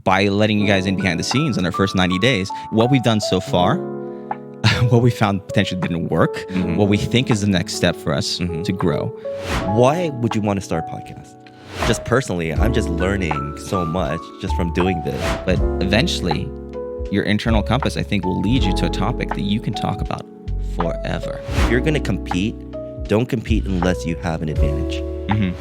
by letting you guys in behind the scenes on our first 90 days, what we've done so far, what we found potentially didn't work, what we think is the next step for us to grow. Why would you want to start a podcast? Just personally, I'm just learning so much just from doing this. But eventually, your internal compass, I think, will lead you to a topic that you can talk about forever. If you're going to compete, don't compete unless you have an advantage.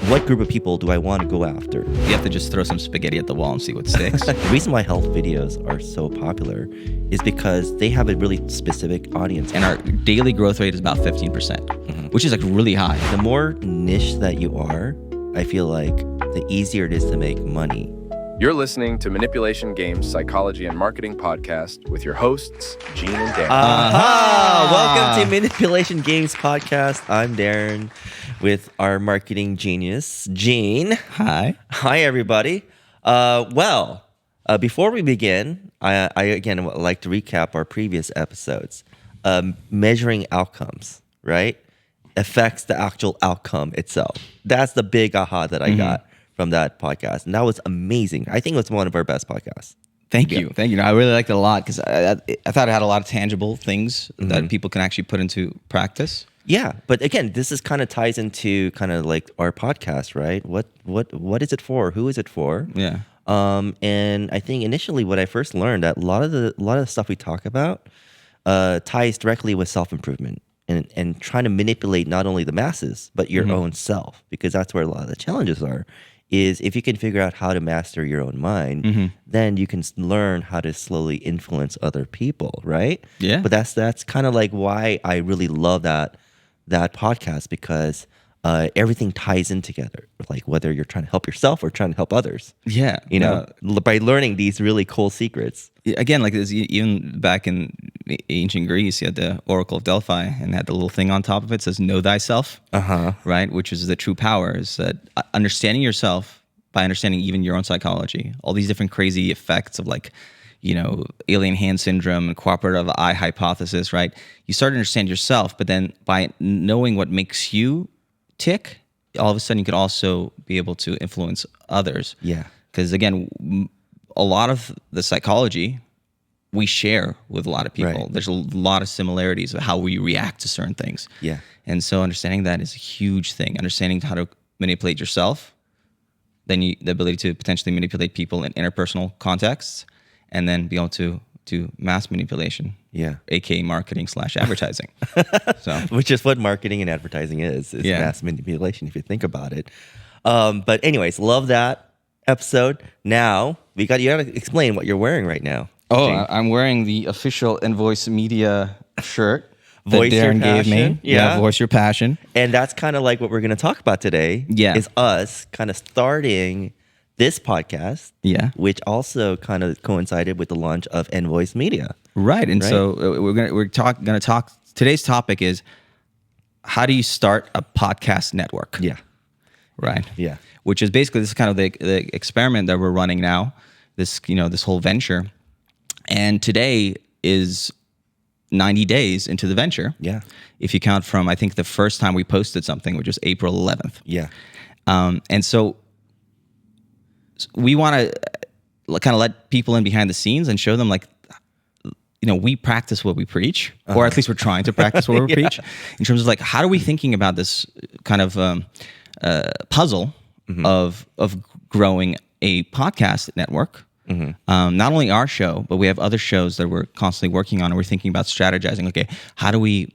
What group of people do I want to go after? You have to just throw some spaghetti at the wall and see what sticks. The reason why health videos are so popular is because they have a really specific audience. And our daily growth rate is about 15%, which is like really high. The more niche that you are, I feel like the easier it is to make money. You're listening to Manipulation Games Psychology and Marketing Podcast with your hosts, Gene and Darren. Welcome to Manipulation Games Podcast. I'm Darren with our marketing genius, Gene. Hi. Hi, everybody. Before we begin, I again would like to recap our previous episodes. Measuring outcomes, right? Affects the actual outcome itself. That's the big aha that I got from that podcast. And that was amazing. I think it was one of our best podcasts. Thank you. I really liked it a lot because I thought it had a lot of tangible things that people can actually put into practice. Yeah, but again, this is kind of ties into kind of like our podcast, right? What is it for? Who is it for? Yeah. And I think initially what I first learned that a lot of the stuff we talk about ties directly with self-improvement and trying to manipulate not only the masses but your own self, because that's where a lot of the challenges are. Is if you can figure out how to master your own mind, then you can learn how to slowly influence other people, right? Yeah. But that's kind of like why I really love that podcast, because everything ties in together. Like whether you're trying to help yourself or trying to help others. Yeah. By learning these really cool secrets. Again, like this, even back in ancient Greece, you had the Oracle of Delphi and had the little thing on top of it says, know thyself, right? Which is the true power, is that understanding yourself by understanding even your own psychology, all these different crazy effects of like, alien hand syndrome and cooperative eye hypothesis, right? You start to understand yourself, but then by knowing what makes you tick, all of a sudden you could also be able to influence others. Yeah. Because again, a lot of the psychology we share with a lot of people. Right. There's a lot of similarities of how we react to certain things. Yeah. And so understanding that is a huge thing. Understanding how to manipulate yourself, then the ability to potentially manipulate people in interpersonal contexts, and then be able to do mass manipulation. Yeah. AKA marketing / advertising. So, which is what marketing and advertising is mass manipulation if you think about it. But anyways, love that episode. Now you got to explain what you're wearing right now. Oh, Gene. I'm wearing the official Invoice Media shirt that Voice Your Darren gave me. Passion. Yeah. Voice Your Passion. And that's kind of like what we're going to talk about today. Yeah. Is us kind of starting this podcast. Yeah. Which also kind of coincided with the launch of Invoice Media. Right. And so we're going to talk. Today's topic is, how do you start a podcast network? Yeah. Right. Yeah. Which is basically, this is kind of the experiment that we're running now. This whole venture. And today is 90 days into the venture. Yeah. If you count from, I think, the first time we posted something, which was April 11th. Yeah. And so we want to kind of let people in behind the scenes and show them, like, we practice what we preach, or at least we're trying to practice what we preach, in terms of like, how are we thinking about this kind of puzzle of growing a podcast network. Not only our show, but we have other shows that we're constantly working on, and we're thinking about strategizing. Okay, how do we,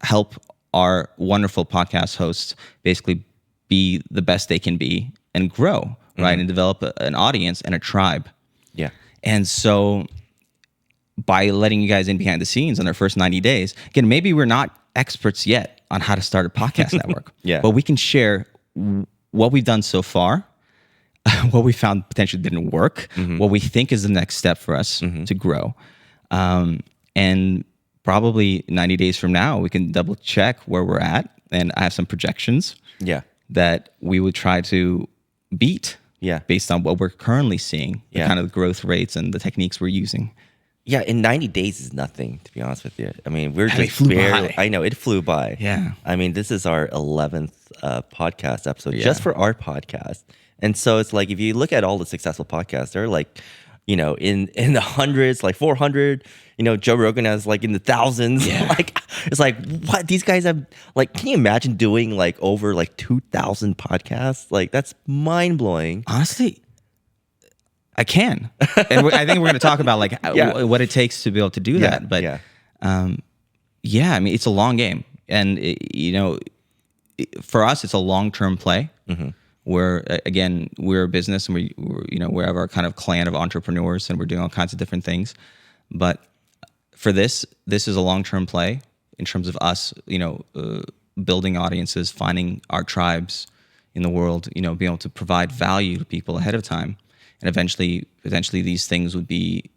help our wonderful podcast hosts basically be the best they can be and grow, right, and develop an audience and a tribe. Yeah. And so, by letting you guys in behind the scenes on their first 90 days, again, maybe we're not experts yet on how to start a podcast network. Yeah. But we can share what we've done so far, what we found potentially didn't work, what we think is the next step for us to grow. And probably 90 days from now, we can double check where we're at. And I have some projections that we would try to beat based on what we're currently seeing, the kind of growth rates and the techniques we're using. Yeah, in 90 days is nothing, to be honest with you. I mean, we're It just flew barely... by. I know, it flew by. Yeah. I mean, this is our 11th podcast episode Yeah. just for our podcast. And so it's like if you look at all the successful podcasts, they're like, you know, in the hundreds, like 400. You know, Joe Rogan has like in the thousands. Yeah. Like it's like what these guys have. Like, can you imagine doing like over like 2,000 podcasts? Like that's mind blowing. Honestly, I can, and I think we're going to talk about like what it takes to be able to do that. But I mean, it's a long game, and for us, it's a long-term play. Where again, we're a business, and we have our kind of clan of entrepreneurs, and we're doing all kinds of different things. But for this is a long-term play in terms of us, building audiences, finding our tribes in the world, being able to provide value to people ahead of time, and eventually these things would be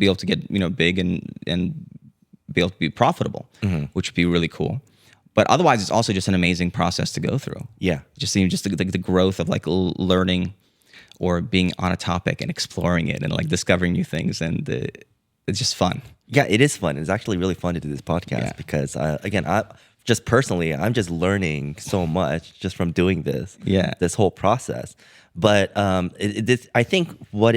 able to get big and be able to be profitable, which would be really cool. But otherwise, it's also just an amazing process to go through. Yeah. Just the growth of like learning or being on a topic and exploring it and like discovering new things. And it's just fun. Yeah, it is fun. It's actually really fun to do this podcast because, again, I'm just learning so much just from doing this. Yeah. This whole process. But I think what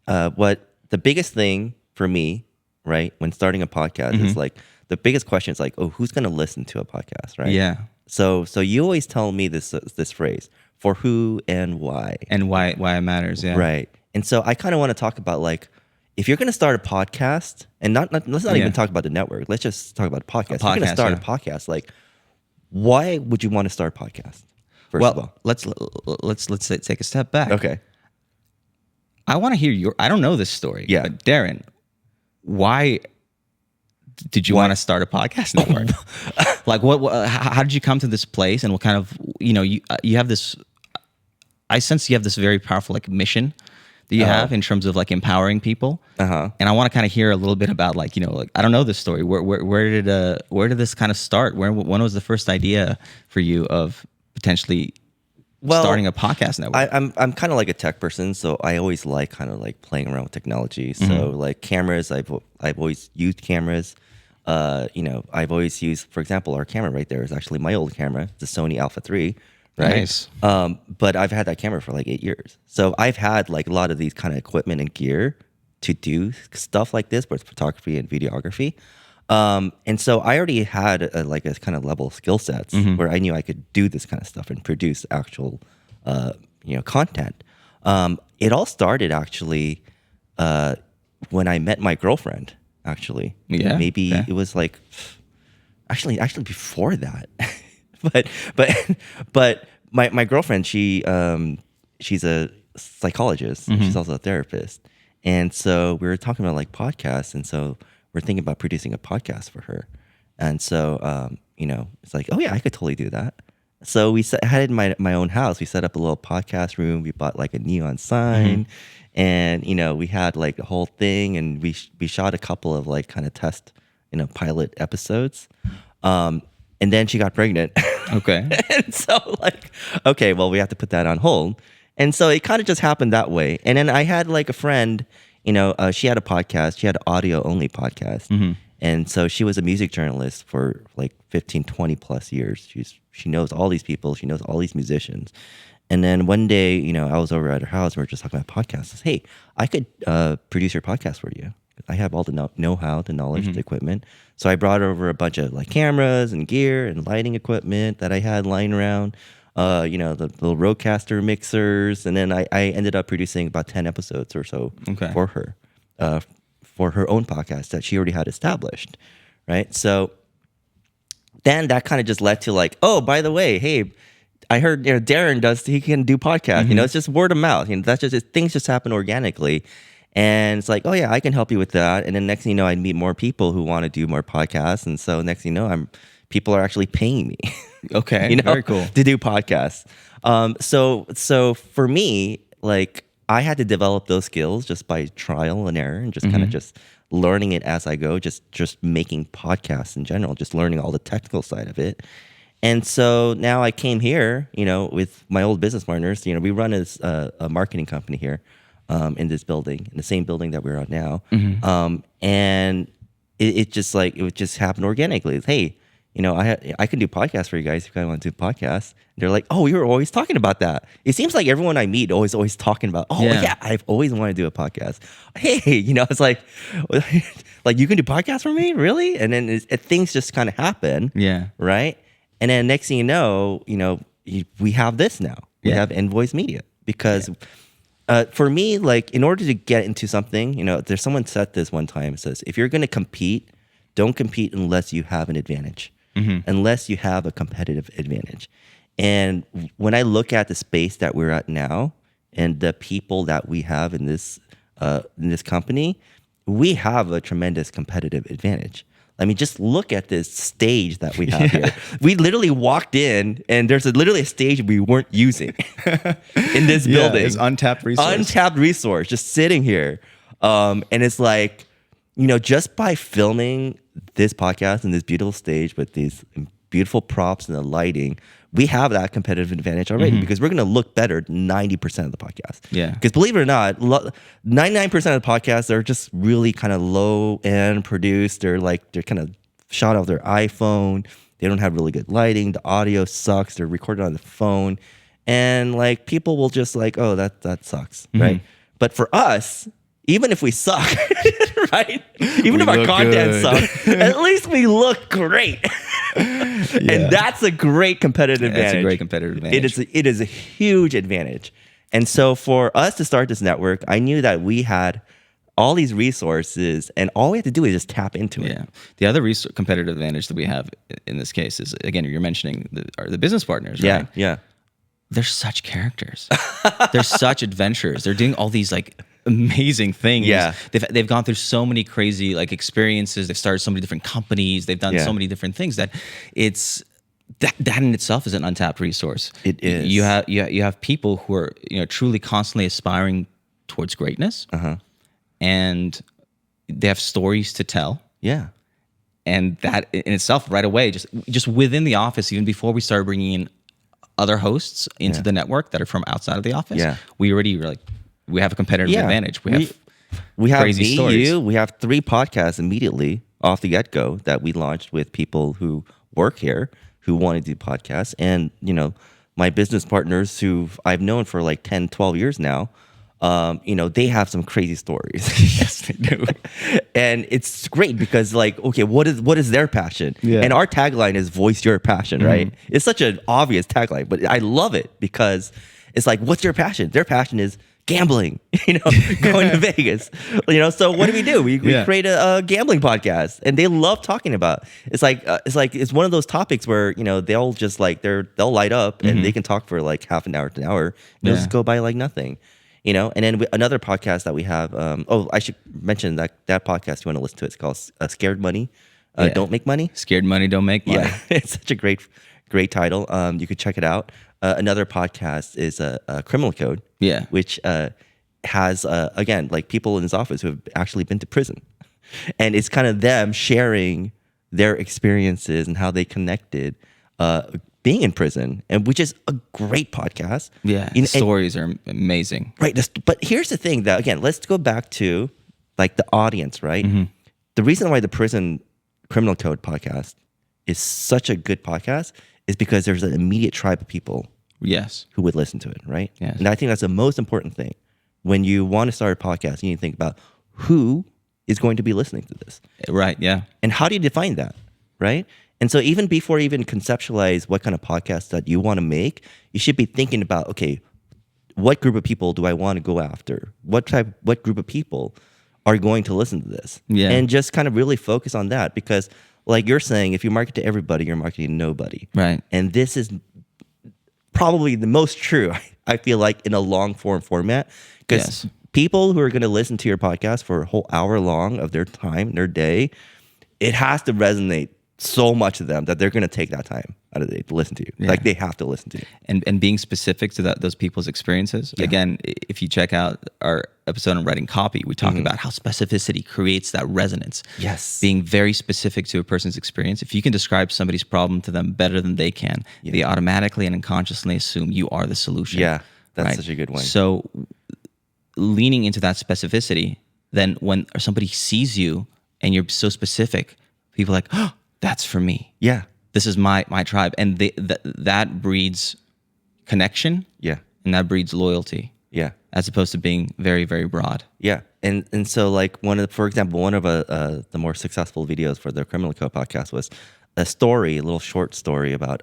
the biggest thing for me, right, when starting a podcast is like, the biggest question is like, oh, who's going to listen to a podcast, right? Yeah. So you always tell me this phrase, for who and why. And why it matters, yeah. Right. And so I kind of want to talk about like, if you're going to start a podcast, and let's not even talk about the network. Let's just talk about a podcast. If you're going to start a podcast, like, why would you want to start a podcast? First of all, let's take a step back. Okay. I want to hear I don't know this story. Yeah. But Darren, why did you want to start a podcast network? Like, how did you come to this place, and what kind of, you have this, I sense you have this very powerful like mission that you have in terms of like empowering people. And I want to kind of hear a little bit about like, like, I don't know this story. Where did this kind of start? When was the first idea for you of potentially starting a podcast network? I'm kind of like a tech person, so I always like kind of like playing around with technology. So like cameras, I've always used cameras. I've always used, for example, our camera right there is actually my old camera, the Sony Alpha 3, right? Nice. But I've had that camera for like 8 years. So I've had like a lot of these kind of equipment and gear to do stuff like this, both photography and videography. And so I already had a kind of level of skill sets where I knew I could do this kind of stuff and produce actual, content. It all started actually when I met my girlfriend. Actually, maybe it was like actually before that, but my girlfriend, she's a psychologist. She's also a therapist, and so we were talking about like podcasts, and so we're thinking about producing a podcast for her, and so it's like, oh yeah, I could totally do that. So we had it in my own house. We set up a little podcast room. We bought like a neon sign. And, we had like the whole thing, and we shot a couple of like kind of test, pilot episodes. And then she got pregnant. Okay. And so like, okay, well, we have to put that on hold. And so it kind of just happened that way. And then I had like a friend, she had a podcast. She had an audio only podcast. And so she was a music journalist for like 15, 20 plus years. She knows all these people. She knows all these musicians. And then one day, I was over at her house and we were just talking about podcasts. I said, hey, I could produce your podcast for you. I have all the know-how, the knowledge, the equipment. So I brought over a bunch of like cameras and gear and lighting equipment that I had lying around, the little Rodecaster mixers. And then I ended up producing about 10 episodes or so for her own podcast that she already had established, right? So then that kind of just led to like, oh, by the way, hey, I heard Darren he can do podcasts. It's just word of mouth. That's just things just happen organically, and it's like, oh yeah, I can help you with that. And then next thing you know, I meet more people who want to do more podcasts, and so next thing you know, people are actually paying me. Okay, very cool to do podcasts. So for me, like I had to develop those skills just by trial and error, and just kind of just learning it as I go. Just making podcasts in general, just learning all the technical side of it. And so now I came here, with my old business partners. We run as a marketing company here in this building, in the same building that we're on now. And it just happened organically. Hey, I can do podcasts for you guys if you guys want to do podcasts. They're like, oh, you're always talking about that. It seems like everyone I meet always talking about, oh yeah, I've always wanted to do a podcast. Hey, it's like, like you can do podcasts for me, really? And then things just kind of happen, right? And then next thing you know, we have this now. We have Invoice Media because. For me, like in order to get into something, there's someone said this one time. It says, if you're going to compete, don't compete unless you have an advantage, unless you have a competitive advantage. And when I look at the space that we're at now and the people that we have in this company, we have a tremendous competitive advantage. I mean, just look at this stage that we have here. We literally walked in, and there's literally a stage we weren't using in this building. It's untapped resource. Untapped resource, just sitting here. And it's like, just by filming this podcast in this beautiful stage with these beautiful props and the lighting, we have that competitive advantage already because we're going to look better 90% of the podcast. Yeah. Because believe it or not, 99% of the podcasts are just really kind of low end produced. They're kind of shot off their iPhone. They don't have really good lighting. The audio sucks. They're recorded on the phone. And like people will just like, oh, that sucks. Right. But for us, even if we suck, right? Even if our content sucks, at least we look great. And that's a great competitive advantage. That's a great competitive advantage. It is a huge advantage. And so for us to start this network, I knew that we had all these resources and all we have to do is just tap into it. Yeah. The other competitive advantage that we have in this case is, again, you're mentioning the business partners, right? Yeah. They're such characters. They're such adventurers. They're doing all these like amazing things. Yeah. They've gone through so many crazy like experiences. They've started so many different companies. They've done so many different things that it's that in itself is an untapped resource. It is. You have people who are truly constantly aspiring towards greatness, and they have stories to tell. Yeah. And that in itself, right away, just within the office, even before we started bringing in other hosts into the network that are from outside of the office, we already we have a competitive advantage. We have crazy stories. We have 3 podcasts immediately off the get-go that we launched with people who work here who want to do podcasts. And, my business partners who I've known for like 10, 12 years now, they have some crazy stories. Yes, they do. And it's great because like, okay, what is their passion? Yeah. And our tagline is voice your passion, right? It's such an obvious tagline, but I love it because it's like, what's your passion? Their passion is gambling, going to Vegas, so what do? We create a gambling podcast and they love talking about it. It's one of those topics where, they'll just like, they'll light up and they can talk for like half an hour to an hour and it'll just go by like nothing, and then another podcast that we have, I should mention that podcast you want to listen to, it's called Scared Money, Don't Make Money. Scared Money, Don't Make Money. Yeah, it's such a great title. You could check it out. Another podcast is Criminal Code, which has, again, like people in his office who have actually been to prison. And it's kind of them sharing their experiences and how they connected being in prison, and which is a great podcast. Yeah, stories are amazing. Right, but here's the thing, that again, let's go back to like the audience, right? The reason why the Prison Criminal Code podcast is such a good podcast is because there's an immediate tribe of people who would listen to it, right? Yes. And I think that's the most important thing. When you want to start a podcast, you need to think about who is going to be listening to this. Right, yeah. And how do you define that, right? And so even before you even conceptualize what kind of podcast that you want to make, you should be thinking about, okay, what group of people do I want to go after? What group of people are going to listen to this? Yeah. And just kind of really focus on that, because like you're saying, if you market to everybody, you're marketing to nobody. Right. And this is probably the most true, I feel like, in a long form format. Because people who are going to listen to your podcast for a whole hour long of their time, their day, it has to resonate so much to them that they're going to take that time out of the day to listen to you. Yeah. Like they have to listen to you. And being specific to those people's experiences. Yeah. Again, if you check out our episode on writing copy, we talk about how specificity creates that resonance. Yes. Being very specific to a person's experience. If you can describe somebody's problem to them better than they can, they automatically and unconsciously assume you are the solution. Yeah, that's such a good one. So leaning into that specificity, then when somebody sees you and you're so specific, people are like, oh, that's for me. Yeah. this is my tribe, and that breeds connection. Yeah. And that breeds loyalty. Yeah. As opposed to being very, very broad. Yeah. And so like for example, one of the more successful videos for the Criminal Code podcast was a little short story about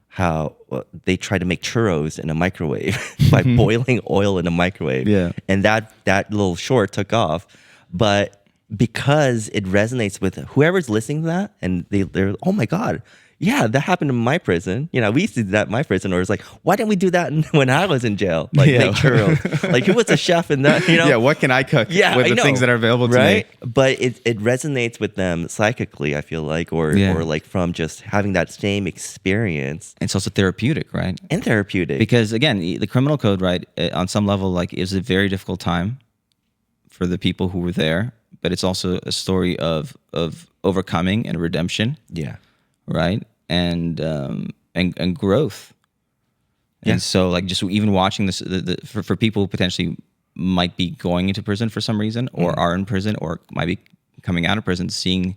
how they try to make churros in a microwave by boiling oil in a microwave. Yeah. And that little short took off. But because it resonates with whoever's listening to that, and they're, oh my God, yeah, that happened in my prison. You know, we used to do that in my prison. Or it's like, why didn't we do that when I was in jail? Like make churros. Like who was a chef in that? You know? Yeah, what can I cook with the things that are available to me? But it resonates with them psychically, I feel like, or like from just having that same experience. It's also therapeutic, right? And therapeutic. Because again, the criminal code, right, on some level, like, is a very difficult time for the people who were there, but it's also a story of overcoming and redemption. Yeah. Right. And growth. Yeah. And so like just even watching this for people who potentially might be going into prison for some reason, or are in prison, or might be coming out of prison, seeing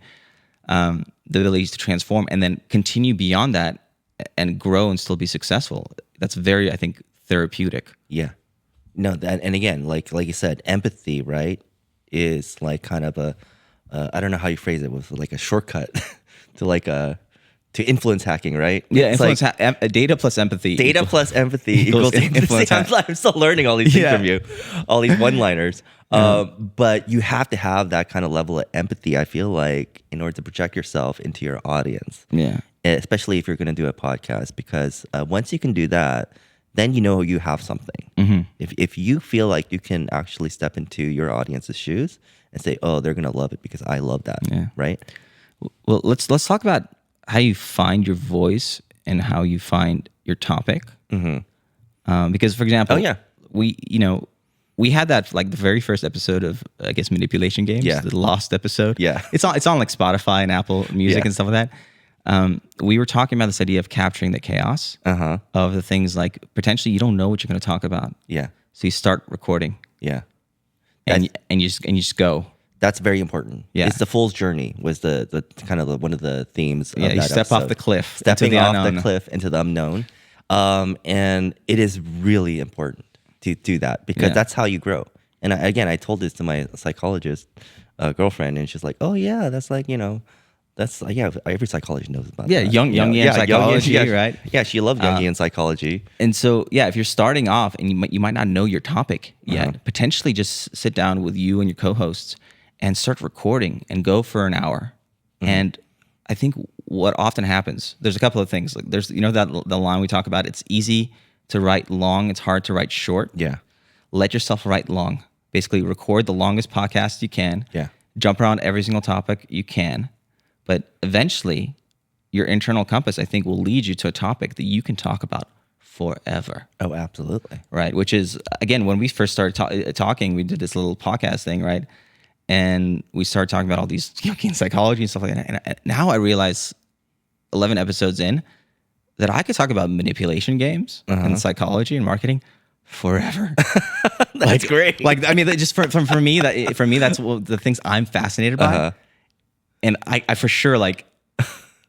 the ability to transform and then continue beyond that and grow and still be successful. That's very, I think, therapeutic. Yeah. No, and again, like you said, empathy, right, is like kind of I don't know how you phrase it, with like a shortcut to influence hacking, right? Yeah, it's influence like, data plus empathy. Data plus empathy equals influence. I'm still learning all these things from you, all these one-liners. But you have to have that kind of level of empathy, I feel like, in order to project yourself into your audience. Yeah. Especially if you're going to do a podcast, because once you can do that, then you know you have something. Mm-hmm. If you feel like you can actually step into your audience's shoes and say, oh, they're going to love it because I love that, right? Well, let's talk about how you find your voice and how you find your topic. Mm-hmm. Because, for example, we had that like the very first episode of, I guess, Manipulation Games, the lost episode. Yeah, it's on like Spotify and Apple Music and stuff like that. We were talking about this idea of capturing the chaos of the things like potentially you don't know what you're going to talk about. Yeah, so you start recording. Yeah, and you just go. That's very important. Yeah. It's the fool's journey was the kind of one of the themes of that you step episode. off the cliff. Stepping off the cliff into the unknown. And it is really important to do that because that's how you grow. And I told this to my psychologist girlfriend, and she's like, oh yeah, that's like, that's every psychologist knows about that. Jungian psychology, right? Yeah, she loved Jungian psychology. And so, if you're starting off and you might not know your topic yet, potentially just sit down with you and your co-hosts and start recording and go for an hour. And I think what often happens, there's a couple of things. Like there's, that the line we talk about, it's easy to write long, it's hard to write short. Yeah. Let yourself write long. Basically record the longest podcast you can. Yeah. Jump around every single topic you can. But eventually your internal compass, I think, will lead you to a topic that you can talk about forever. Oh, absolutely. Right. Which is, again, when we first started talking, we did this little podcast thing, right? And we started talking about all these Jungian psychology and stuff like that. And now I realize 11 episodes in that I could talk about manipulation games and psychology and marketing forever. That's great. Like, I mean, just for me, that's the things I'm fascinated by. And I for sure, like,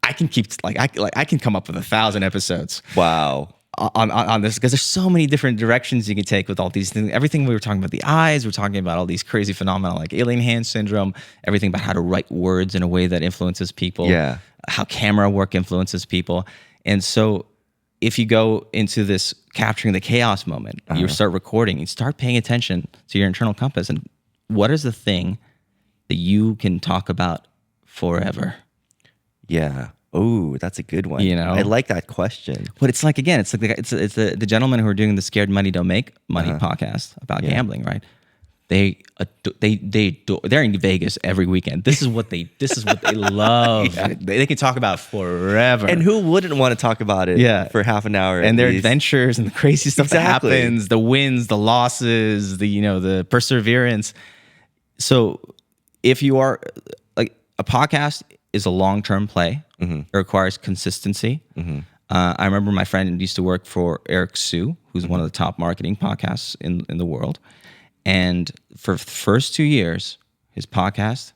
I can keep, I can come up with 1,000 episodes. Wow. On this, because there's so many different directions you can take with all these things. Everything we were talking about, the eyes, we're talking about all these crazy phenomena like alien hand syndrome, everything about how to write words in a way that influences people, how camera work influences people. And so if you go into this capturing the chaos moment, you start recording, you start paying attention to your internal compass, and what is the thing that you can talk about forever? Yeah. Oh, that's a good one. I like that question. But it's like, again, it's like it's the gentlemen who are doing the Scared Money Don't Make Money podcast about gambling, right? They're in Vegas every weekend. This is what they love. They can talk about forever. And who wouldn't want to talk about it for half an hour? And their adventures and the crazy stuff that happens, the wins, the losses, the perseverance. So if you are like, a podcast is a long-term play. It requires consistency. I remember my friend used to work for Eric Sue, who's one of the top marketing podcasts in the world. And for the first 2 years, his podcast,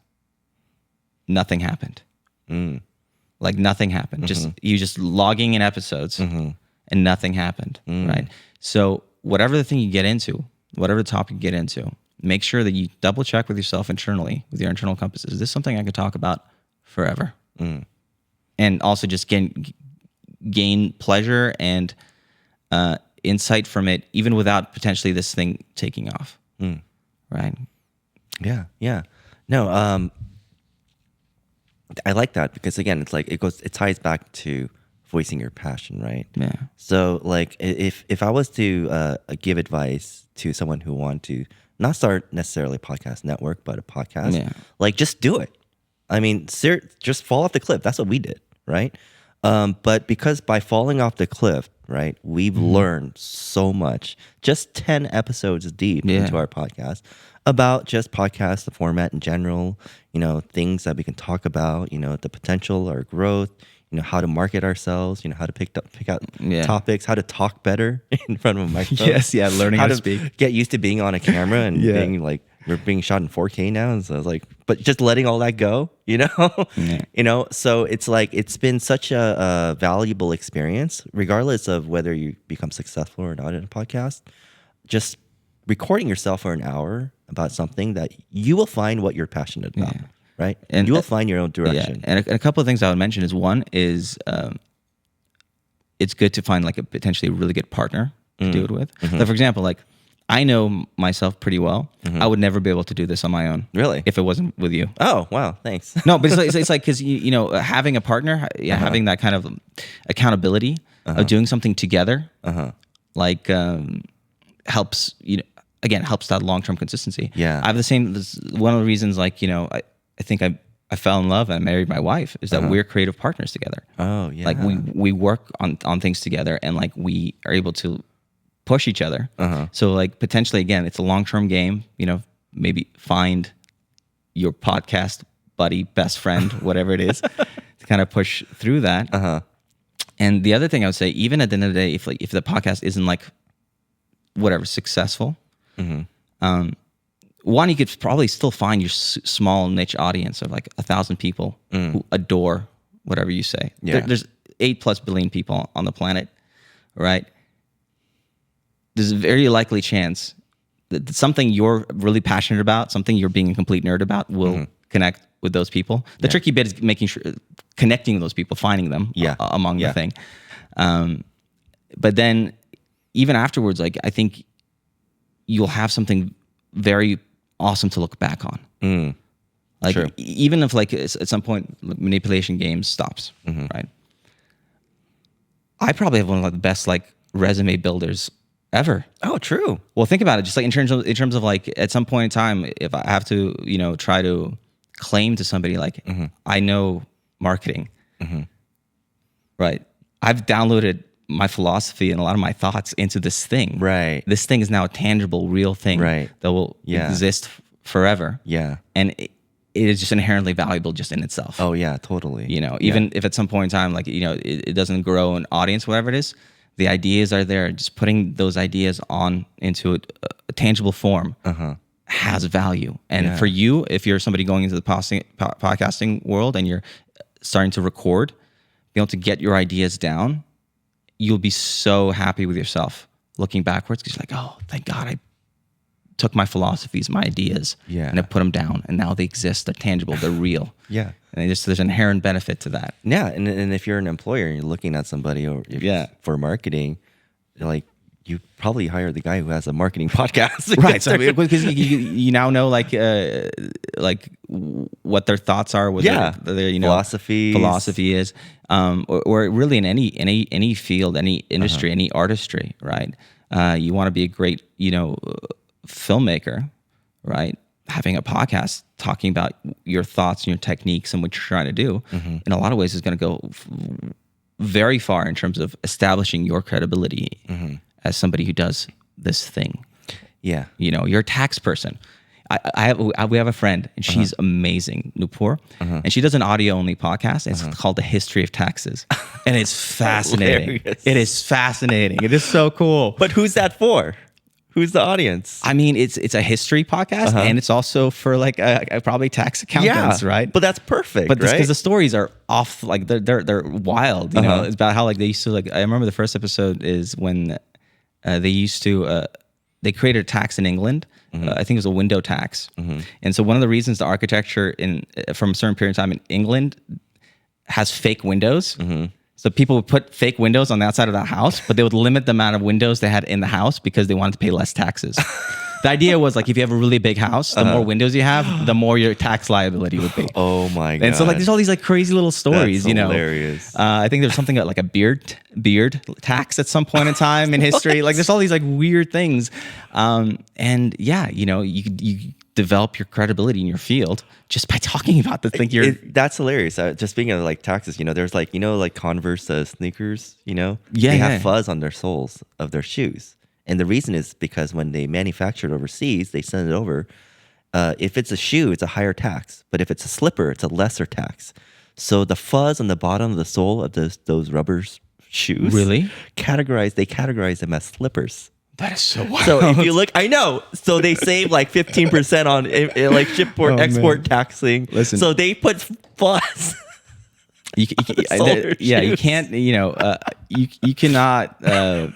nothing happened. Like nothing happened. Just you just logging in episodes and nothing happened, right? So whatever the thing you get into, whatever the topic you get into, make sure that you double check with yourself internally, with your internal compasses. Is this something I could talk about forever? And also just gain pleasure and insight from it, even without potentially this thing taking off, right? Yeah. No, I like that because again, it's like it ties back to voicing your passion, right? Yeah. So like if I was to give advice to someone who want to not start necessarily a podcast network, but a podcast, like just do it. I mean, just fall off the cliff. That's what we did, right? But because by falling off the cliff, right, we've learned so much, just 10 episodes deep into our podcast about just podcast, the format in general, things that we can talk about, the potential, our growth, how to market ourselves, how to pick out topics, how to talk better in front of a microphone. Learning how to speak. Get used to being on a camera and being like, we're being shot in 4K now. And so I was like, but just letting all that go, so it's like, it's been such a valuable experience, regardless of whether you become successful or not in a podcast, just recording yourself for an hour about something that you will find what you're passionate about, right? And you will find your own direction. Yeah. And a couple of things I would mention is one is it's good to find like a potentially really good partner to do it with. So for example, like I know myself pretty well. I would never be able to do this on my own. Really? If it wasn't with you. Oh, wow. Thanks. No, but it's like, because, having a partner, having that kind of accountability of doing something together, like helps, helps that long-term consistency. Yeah. I have the same, one of the reasons, like, I think I fell in love and married my wife is that we're creative partners together. Oh, yeah. Like we work on things together and like we are able to push each other. So like potentially, again, it's a long-term game, maybe find your podcast buddy, best friend, whatever it is, to kind of push through that. And the other thing I would say, even at the end of the day, if the podcast isn't like whatever successful, one, you could probably still find your small niche audience of like 1,000 people who adore whatever you say. There's 8+ billion people on the planet, right? There's a very likely chance that something you're really passionate about, something you're being a complete nerd about, will connect with those people. The tricky bit is making sure connecting with those people, finding them among the thing. But then even afterwards, like I think you'll have something very awesome to look back on. Like even if like at some point manipulation games stops, right? I probably have one of like the best like resume builders ever. Oh, true. Well, think about it. Just like in terms of like at some point in time, if I have to, try to claim to somebody like I know marketing, right? I've downloaded my philosophy and a lot of my thoughts into this thing. Right. This thing is now a tangible, real thing that will exist forever. Yeah. And it is just inherently valuable just in itself. Oh yeah, totally. Even if at some point in time, like, it doesn't grow an audience, whatever it is, the ideas are there. Just putting those ideas into a tangible form has value. And for you, if you're somebody going into the podcasting world and you're starting to record, being able to get your ideas down, you'll be so happy with yourself looking backwards because you're like, oh, thank God I took my philosophies, my ideas, and I put them down, and now they exist. They're tangible. They're real. And there's an inherent benefit to that. Yeah, and if you're an employer and you're looking at somebody for marketing, like you probably hire the guy who has a marketing podcast, right? So because you now know like what their thoughts are, what their philosophy is, or really in any field, any industry, any artistry, right? You want to be a great filmmaker, right? Having a podcast talking about your thoughts and your techniques and what you're trying to do, in a lot of ways is going to go very far in terms of establishing your credibility as somebody who does this thing. Yeah. You're a tax person. We have a friend and she's amazing, Nupur, and she does an audio only podcast. And it's called The History of Taxes. And it's fascinating. It is fascinating. It is so cool. But who's that for? Who's the audience? I mean, it's a history podcast, and it's also for like probably tax accountants, right? But that's perfect, But right? because the stories are off, like they're wild. You know, it's about how like they used to like. I remember the first episode is when they used to they created a tax in England. I think it was a window tax, and so one of the reasons the architecture from a certain period of time in England has fake windows. So people would put fake windows on the outside of the house, but they would limit the amount of windows they had in the house because they wanted to pay less taxes. The idea was like if you have a really big house, the more windows you have, the more your tax liability would be. Oh my god! And so like there's all these like crazy little stories, That's hilarious. I think there's something like a beard tax at some point in time in history. Like there's all these like weird things, and yeah, you develop your credibility in your field just by talking about the thing. That's hilarious. Just speaking of like taxes, there's like like Converse sneakers. Yeah, they have fuzz on their soles of their shoes. And the reason is because when they manufacture it overseas, they send it over. If it's a shoe, it's a higher tax. But if it's a slipper, it's a lesser tax. So the fuzz on the bottom of the sole of those rubber shoes, Really? they categorize them as slippers. That is so wild. So if you look, I know. So they save like 15% on like export taxing. Listen. So they put fuzz. You can't. You cannot.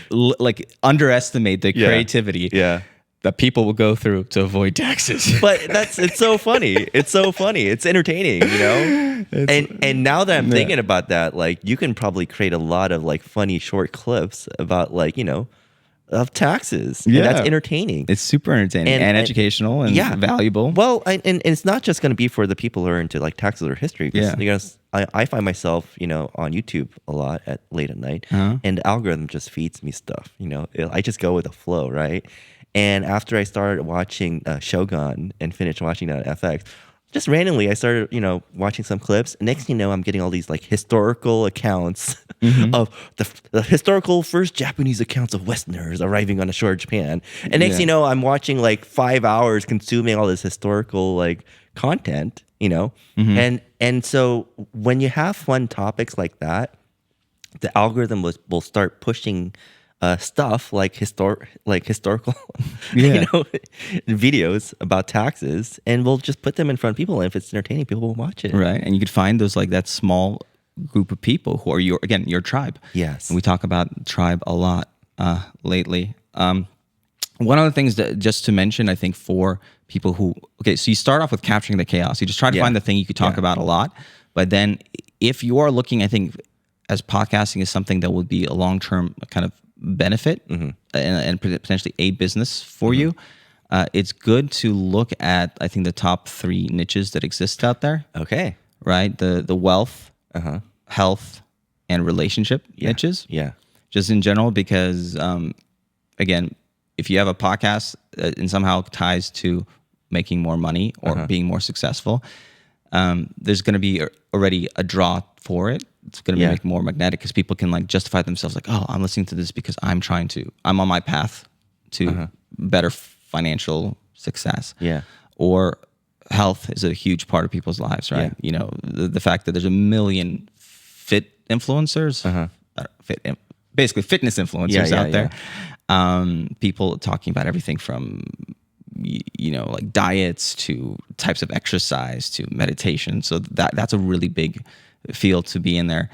Like underestimate the creativity that people will go through to avoid taxes. But it's so funny. It's so funny. It's entertaining, and now that I'm thinking about that, like you can probably create a lot of like funny short clips about like of taxes. Yeah, and that's entertaining. It's super entertaining and educational and valuable. Well, and it's not just going to be for the people who are into like taxes or history. Because I find myself, on YouTube a lot late at night, and the algorithm just feeds me stuff. I just go with the flow, right? And after I started watching Shogun and finished watching that at FX, just randomly I started, watching some clips. Next thing you know, I'm getting all these like historical accounts of the historical first Japanese accounts of Westerners arriving on the shore of Japan. And next thing you know, I'm watching like 5 hours consuming all this historical like content, and so when you have fun topics like that, the algorithm will start pushing stuff like historical videos about taxes, and we'll just put them in front of people, and if it's entertaining, people will watch it. Right. And you could find those like that small group of people who are your tribe. Yes. And we talk about tribe a lot lately. One of the things that just to mention, I think for people who, so you start off with capturing the chaos. You just try to find the thing you could talk about a lot. But then if you are looking, I think, as podcasting is something that would be a long-term kind of benefit and potentially a business for you, it's good to look at, I think, the top 3 niches that exist out there. Okay. Right? The wealth, health, and relationship niches. Yeah. Just in general, because, again, if you have a podcast and somehow ties to making more money or being more successful, there's going to be already a draw for it. It's going to make more magnetic because people can like justify themselves like, oh, I'm listening to this because I'm on my path to better financial success. Yeah. Or health is a huge part of people's lives, right? The fact that there's a million fit influencers, basically fitness influencers out there. People talking about everything from like diets to types of exercise to meditation. So that's a really big field to be in there.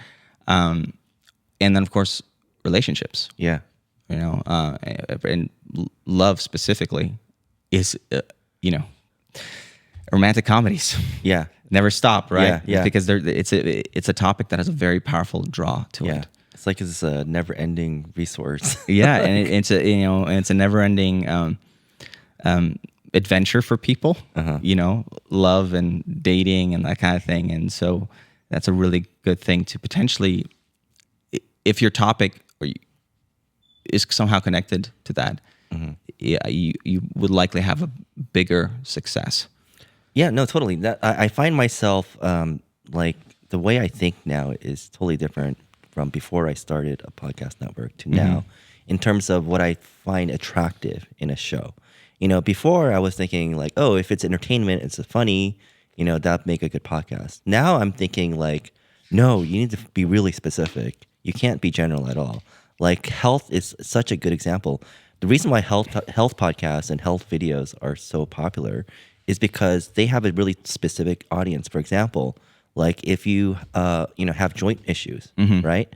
And then of course relationships. Yeah. And love specifically is romantic comedies. Yeah. Never stop, right? Yeah. Because it's a topic that has a very powerful draw to it. It's like it's a never-ending resource. And it's a never-ending adventure for people. Love and dating and that kind of thing. And so that's a really good thing to potentially, if your topic is somehow connected to that, you would likely have a bigger success. Yeah, no, totally. I find myself like the way I think now is totally different from before I started a podcast network to now, in terms of what I find attractive in a show. Before I was thinking like, oh, if it's entertainment, it's funny, that'd make a good podcast. Now I'm thinking like, no, you need to be really specific. You can't be general at all. Like health is such a good example. the reason why health podcasts and health videos are so popular is because they have a really specific audience. For example, like if you have joint issues, right?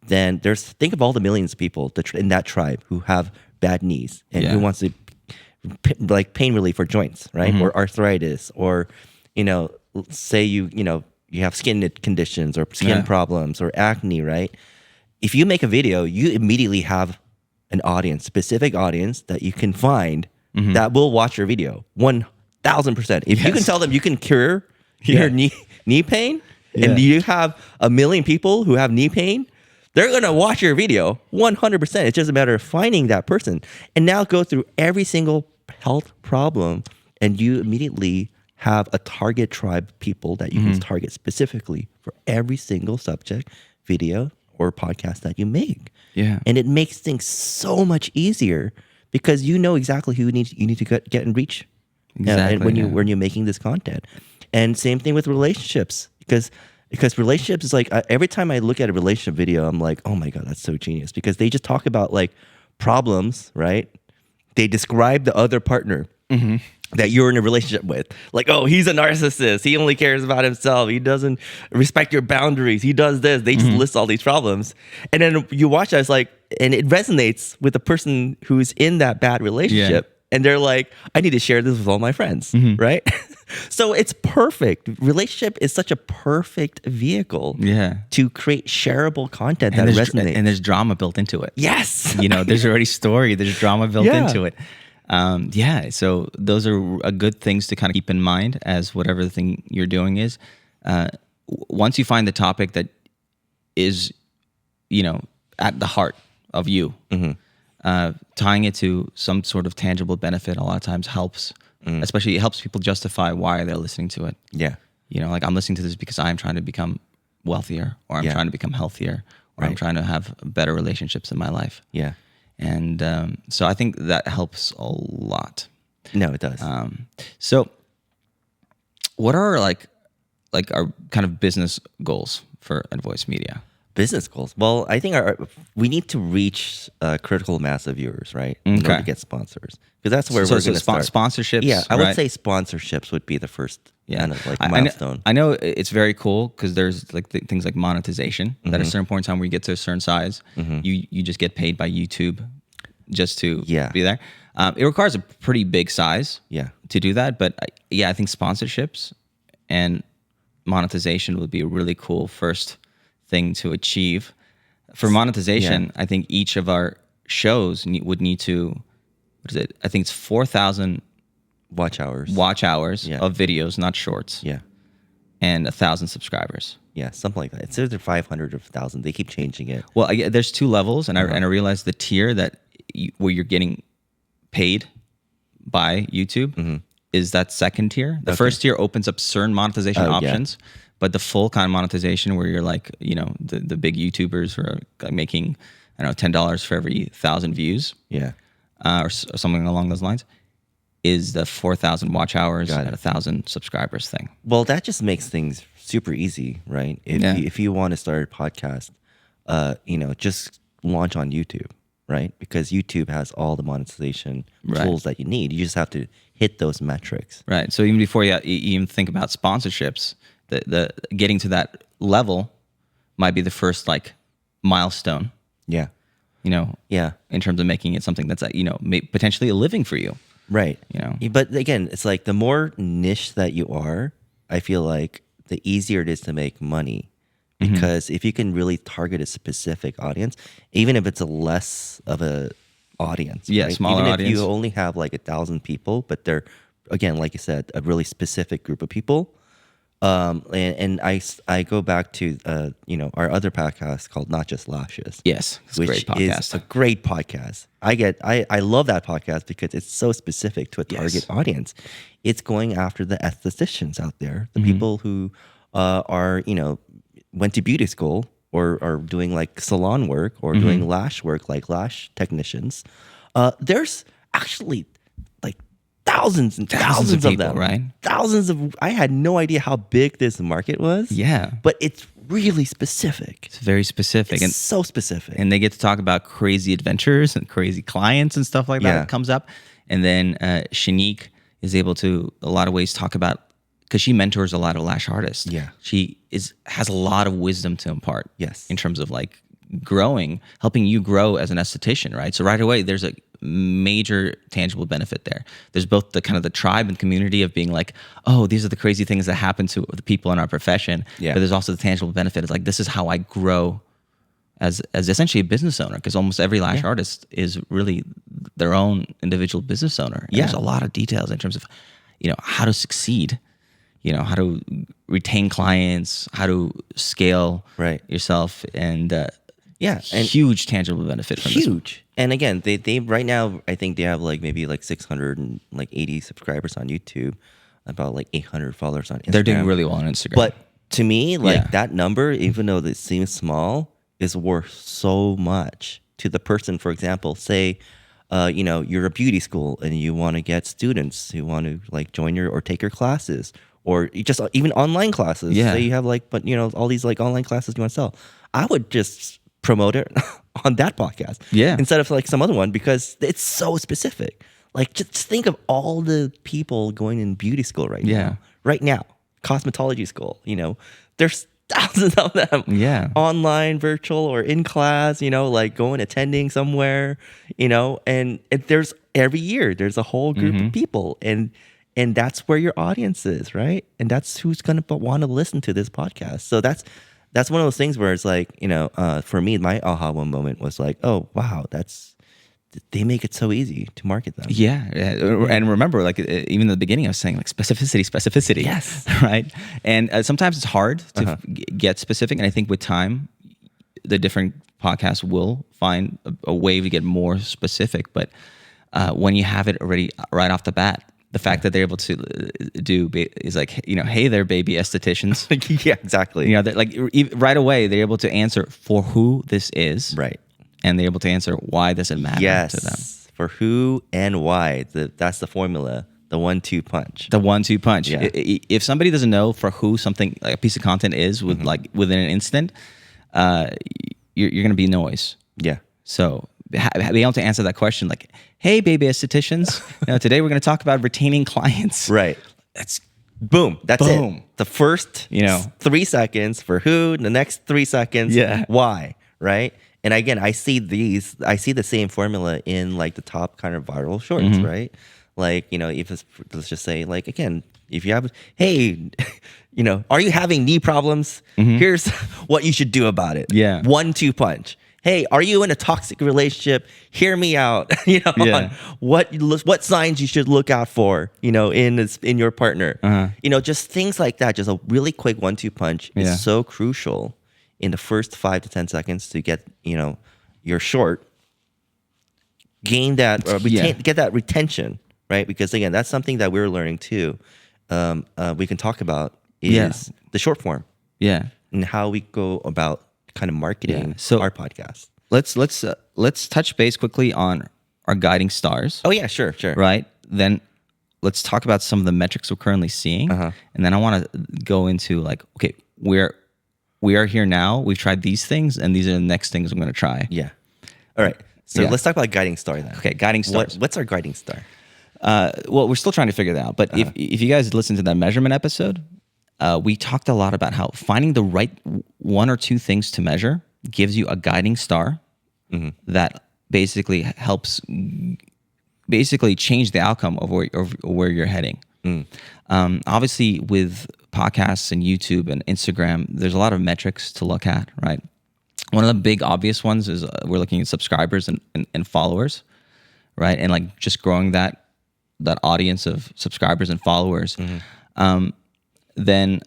Then think of all the millions of people in that tribe who have bad knees and who wants to like pain relief for joints, right? Or arthritis, or say you have skin conditions or skin problems or acne, right? If you make a video, you immediately have an audience, specific audience that you can find that will watch your video 1,000%. If you can tell them you can cure your knee pain, and you have 1 million people who have knee pain, they're going to watch your video 100%. It's just a matter of finding that person. And now go through every single health problem, and you immediately have a target tribe of people that you can target specifically for every single subject, video, or podcast that you make. Yeah. And it makes things so much easier because you know exactly who you need to get and reach. Exactly. And when you're making this content. And same thing with relationships, because relationships is like every time I look at a relationship video, I'm like, oh my God, that's so genius, because they just talk about like problems, right? They describe the other partner that you're in a relationship with. Like, oh, he's a narcissist. He only cares about himself. He doesn't respect your boundaries. He does this. They just list all these problems. And then you watch that, it's like, and it resonates with the person who's in that bad relationship. Yeah. And they're like, I need to share this with all my friends, right? So it's perfect. Relationship is such a perfect vehicle to create shareable content that resonates. And there's drama built into it. Yes. There's already story. There's drama built into it. So those are good things to kind of keep in mind as whatever the thing you're doing is. Once you find the topic that is, at the heart of you, tying it to some sort of tangible benefit a lot of times helps. Especially it helps people justify why they're listening to it. Yeah. Like I'm listening to this because I'm trying to become wealthier, or I'm trying to become healthier, or I'm trying to have better relationships in my life. Yeah. And so I think that helps a lot. No, it does. So what are like our kind of business goals for Advoice Media? Business goals. Well, I think we need to reach a critical mass of viewers, right? In order to get sponsors, because that's where we're going to start. Sponsorships. Yeah, I would say sponsorships would be the first kind of like milestone. I know it's very cool because there's like things like monetization. That at a certain point in time where you get to a certain size, you just get paid by YouTube just to be there. It requires a pretty big size to do that, but I think sponsorships and monetization would be a really cool first thing to achieve. For monetization, I think each of our shows would need to, what is it? I think it's 4,000 watch hours of videos, not shorts. Yeah. And 1,000 subscribers. Yeah, something like that. It's either 500 or 1,000. They keep changing it. Well, there's two levels, and I realized the tier where you're getting paid by YouTube is that second tier. The first tier opens up certain monetization options. But the full kind of monetization where you're like, the big YouTubers who are like making, I don't know, $10 for every 1,000 views. Yeah. Or something along those lines, is the 4,000 watch hours at 1,000 subscribers thing. Well, that just makes things super easy, right? If you want to start a podcast, just launch on YouTube, right? Because YouTube has all the monetization tools that you need. You just have to hit those metrics. Right. So even before you even think about sponsorships, the getting to that level might be the first like milestone. Yeah. In terms of making it something that's potentially a living for you. Right. But again, it's like the more niche that you are, I feel like the easier it is to make money, because if you can really target a specific audience, even if it's a less of a audience, smaller even audience. If you only have like 1,000 people, but they're, again, like you said, a really specific group of people. And I go back to our other podcast called Not Just Lashes. Yes, it's a great podcast. Is a great podcast. I love that podcast because it's so specific to a target audience. It's going after the estheticians out there, the people who are went to beauty school or are doing like salon work or doing lash work, like lash technicians. There's actually like thousands and thousands of people, them, right? I had no idea how big this market was. Yeah. But it's really specific. It's very specific. It's so specific. And they get to talk about crazy adventures and crazy clients and stuff like that. Yeah. It comes up. And then Shanique is able to, a lot of ways, talk about, because she mentors a lot of lash artists. Yeah. She has a lot of wisdom to impart. Yes. In terms of like helping you grow as an esthetician, right? So right away, there's a major tangible benefit there. There's both the kind of the tribe and community of being like, oh, these are the crazy things that happen to the people in our profession. Yeah. But there's also the tangible benefit. It's like, this is how I grow as essentially a business owner, because almost every lash artist is really their own individual business owner. And there's a lot of details in terms of, how to succeed, how to retain clients, how to scale yourself, and and huge tangible benefit from this. huge. And again, they right now, I think they have like maybe like 680 subscribers on YouTube, about like 800 followers on Instagram. They're doing really well on Instagram. But to me, like that number, even though it seems small, is worth so much to the person. For example, say, you're a beauty school and you want to get students who want to like join or take your classes, or you just even online classes. Yeah. Say you have all these like online classes you want to sell. I would just promote it on that podcast. Yeah. Instead of like some other one, because it's so specific. Like just think of all the people going in beauty school right now. Right now, cosmetology school, there's thousands of them. Yeah. Online, virtual, or in class, like attending somewhere, and there's every year there's a whole group of people, and that's where your audience is, right? And that's who's gonna want to listen to this podcast. So that's one of those things where it's like, for me, my aha moment was like, oh wow, they make it so easy to market them. Yeah. And remember, like, even in the beginning, I was saying like specificity. Yes. Right. And sometimes it's hard to get specific. And I think with time, the different podcasts will find a way to get more specific. But when you have it already right off the bat, the fact that they're able to do is like, hey there, baby estheticians. Yeah, exactly. Like right away, they're able to answer for who this is. Right. And they're able to answer why does it matter to them. For who and why. That's the formula. The 1-2 punch. The 1-2 punch. Yeah. If somebody doesn't know for who something like a piece of content is within an instant, you're going to be noise. Yeah. So being able to answer that question, like, hey, baby estheticians, today we're going to talk about retaining clients. Right. That's boom. That's it. The first 3 seconds for who, the next 3 seconds why, right? And again, I see the same formula in like the top kind of viral shorts, right? Like, if it's, let's just say, like, again, if you have, hey, are you having knee problems? Here's what you should do about it. Yeah. 1-2 punch. Hey, are you in a toxic relationship? Hear me out. On what signs you should look out for, in your partner. Just things like that. Just a really quick 1-2 punch is so crucial in the first 5 to 10 seconds to get, your short, gain that, or get that retention, right? Because again, that's something that we're learning too. We can talk about is the short form. Yeah. And how we go about kind of marketing our podcast. Let's touch base quickly on our guiding stars. Oh yeah, sure. Right. Then let's talk about some of the metrics we're currently seeing. And then I want to go into like, okay, we are here now. We've tried these things, and these are the next things I'm going to try. Yeah. All right. So let's talk about guiding star then. Okay, guiding stars. What's our guiding star? Well, we're still trying to figure that out. But if you guys listen to that measurement episode, we talked a lot about how finding the right 1 or 2 things to measure gives you a guiding star that basically helps change the outcome of where you're heading. Obviously, with podcasts and YouTube and Instagram, there's a lot of metrics to look at, right? One of the big obvious ones is we're looking at subscribers and followers, right? And like just growing that audience of subscribers and followers. Then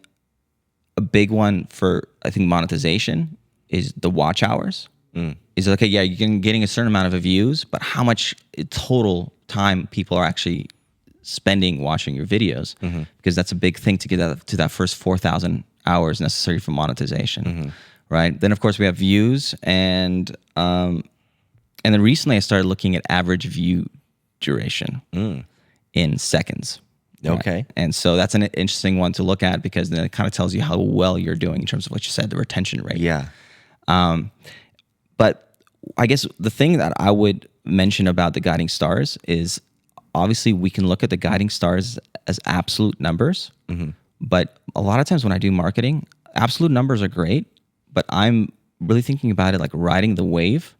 a big one for, I think, monetization is the watch hours. Is okay, yeah, you're getting a certain amount of views, but how much total time people are actually spending watching your videos, because that's a big thing to get to that first 4,000 hours necessary for monetization, right? Then of course we have views, and then recently I started looking at average view duration in seconds. Okay. And so that's an interesting one to look at because then it kind of tells you how well you're doing in terms of what you said, the retention rate. Yeah. But I guess the thing that I would mention about the guiding stars is obviously we can look at the guiding stars as absolute numbers, but a lot of times when I do marketing, absolute numbers are great, but I'm really thinking about it like riding the wave,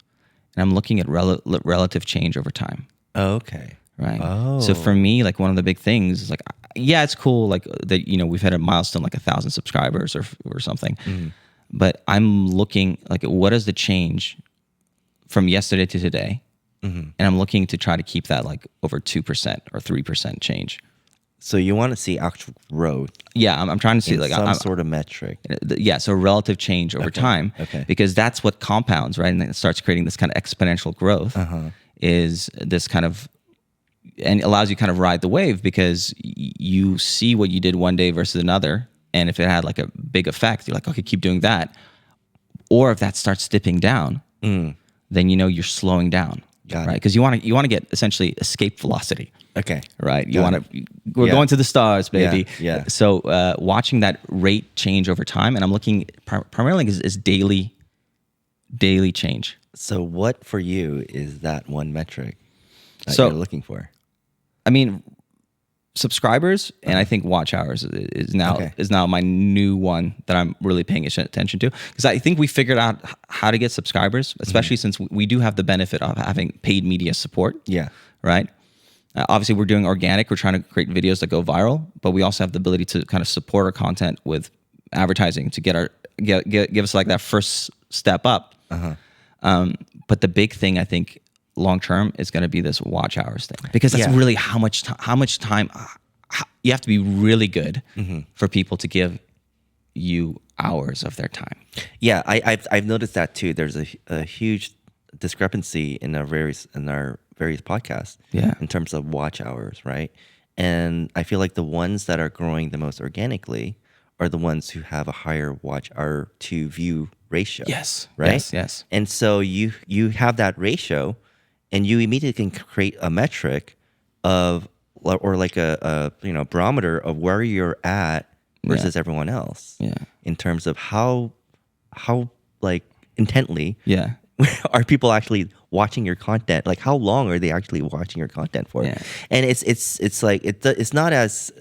and I'm looking at relative change over time. Okay. Right. Oh. So for me, like one of the big things is like, yeah, it's cool. Like that, we've had a milestone, like 1,000 subscribers or something, but I'm looking like, what is the change from yesterday to today? And I'm looking to try to keep that like over 2% or 3% change. So you want to see actual growth? Yeah, I'm trying to see like some sort of metric. Yeah, so relative change over time, because that's what compounds, right? And it starts creating this kind of exponential growth. Is this kind of, and it allows you kind of ride the wave because you see what you did one day versus another, and if it had like a big effect, you're like, okay, keep doing that. Or if that starts dipping down, then you're slowing down. Got right? Because you want to get essentially escape velocity. Okay. Right. We're going to the stars, baby. Yeah. So watching that rate change over time, and I'm looking primarily is daily change. So what for you is that one metric that So- you're looking for? I mean, subscribers and I think watch hours is now my new one that I'm really paying attention to, because I think we figured out how to get subscribers, especially since we do have the benefit of having paid media support. Yeah. Right. Obviously, we're doing organic. We're trying to create videos that go viral, but we also have the ability to kind of support our content with advertising to give us like that first step up. But the big thing I think long term is going to be this watch hours thing, because that's really how much time you have to be really good for people to give you hours of their time. Yeah, I've noticed that too. There's a huge discrepancy in our various podcasts. Yeah. In terms of watch hours, right? And I feel like the ones that are growing the most organically are the ones who have a higher watch hour to view ratio. Yes. Right. Yes. And so you have that ratio, and you immediately can create a metric of, or like a barometer of where you're at versus everyone else. Yeah. In terms of how like intently Yeah. are people actually watching your content? Like how long are they actually watching your content for? Yeah. And it's like it's not as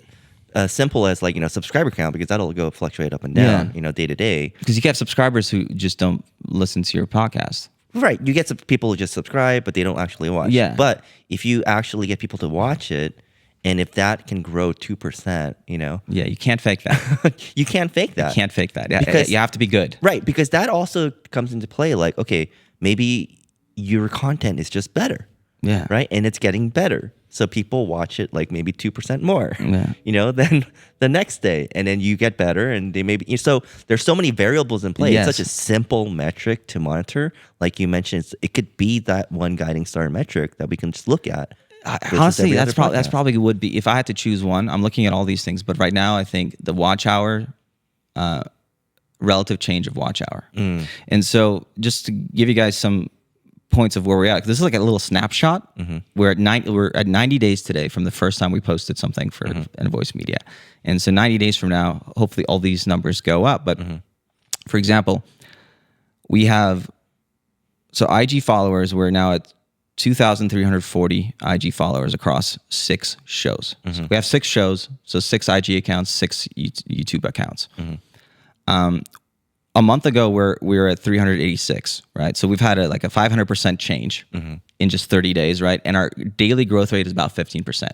simple as like subscriber count, because that'll go fluctuate up and down day to day. Because you can have subscribers who just don't listen to your podcast. Right. You get some people who just subscribe, but they don't actually watch. Yeah. But if you actually get people to watch it, and if that can grow 2%, Yeah, you can't fake that. you can't fake that. You can't fake that. Yeah, Because- you have to be good. Right. Because that also comes into play. Like, okay, maybe your content is just better. Yeah. Right. And it's getting better. So people watch it like maybe 2% more, Yeah. than the next day. And then you get better, and they maybe, so there's so many variables in play. Yes. It's such a simple metric to monitor. Like you mentioned, it could be that one guiding star metric that we can just look at. Honestly, that's probably would be, if I had to choose one. I'm looking at all these things, but right now I think the watch hour, relative change of watch hour. And so just to give you guys some points of where we're at, this is like a little snapshot. We're at 90 days today from the first time we posted something for Invoice Media. And so 90 days from now, hopefully all these numbers go up. But for example, we have, so IG followers, we're now at 2,340 IG followers across 6 shows. So we have 6 shows, so 6 IG accounts, 6 YouTube accounts. A month ago, we were at 386, right? So we've had a 500% change in just 30 days, right? And our daily growth rate is about 15%,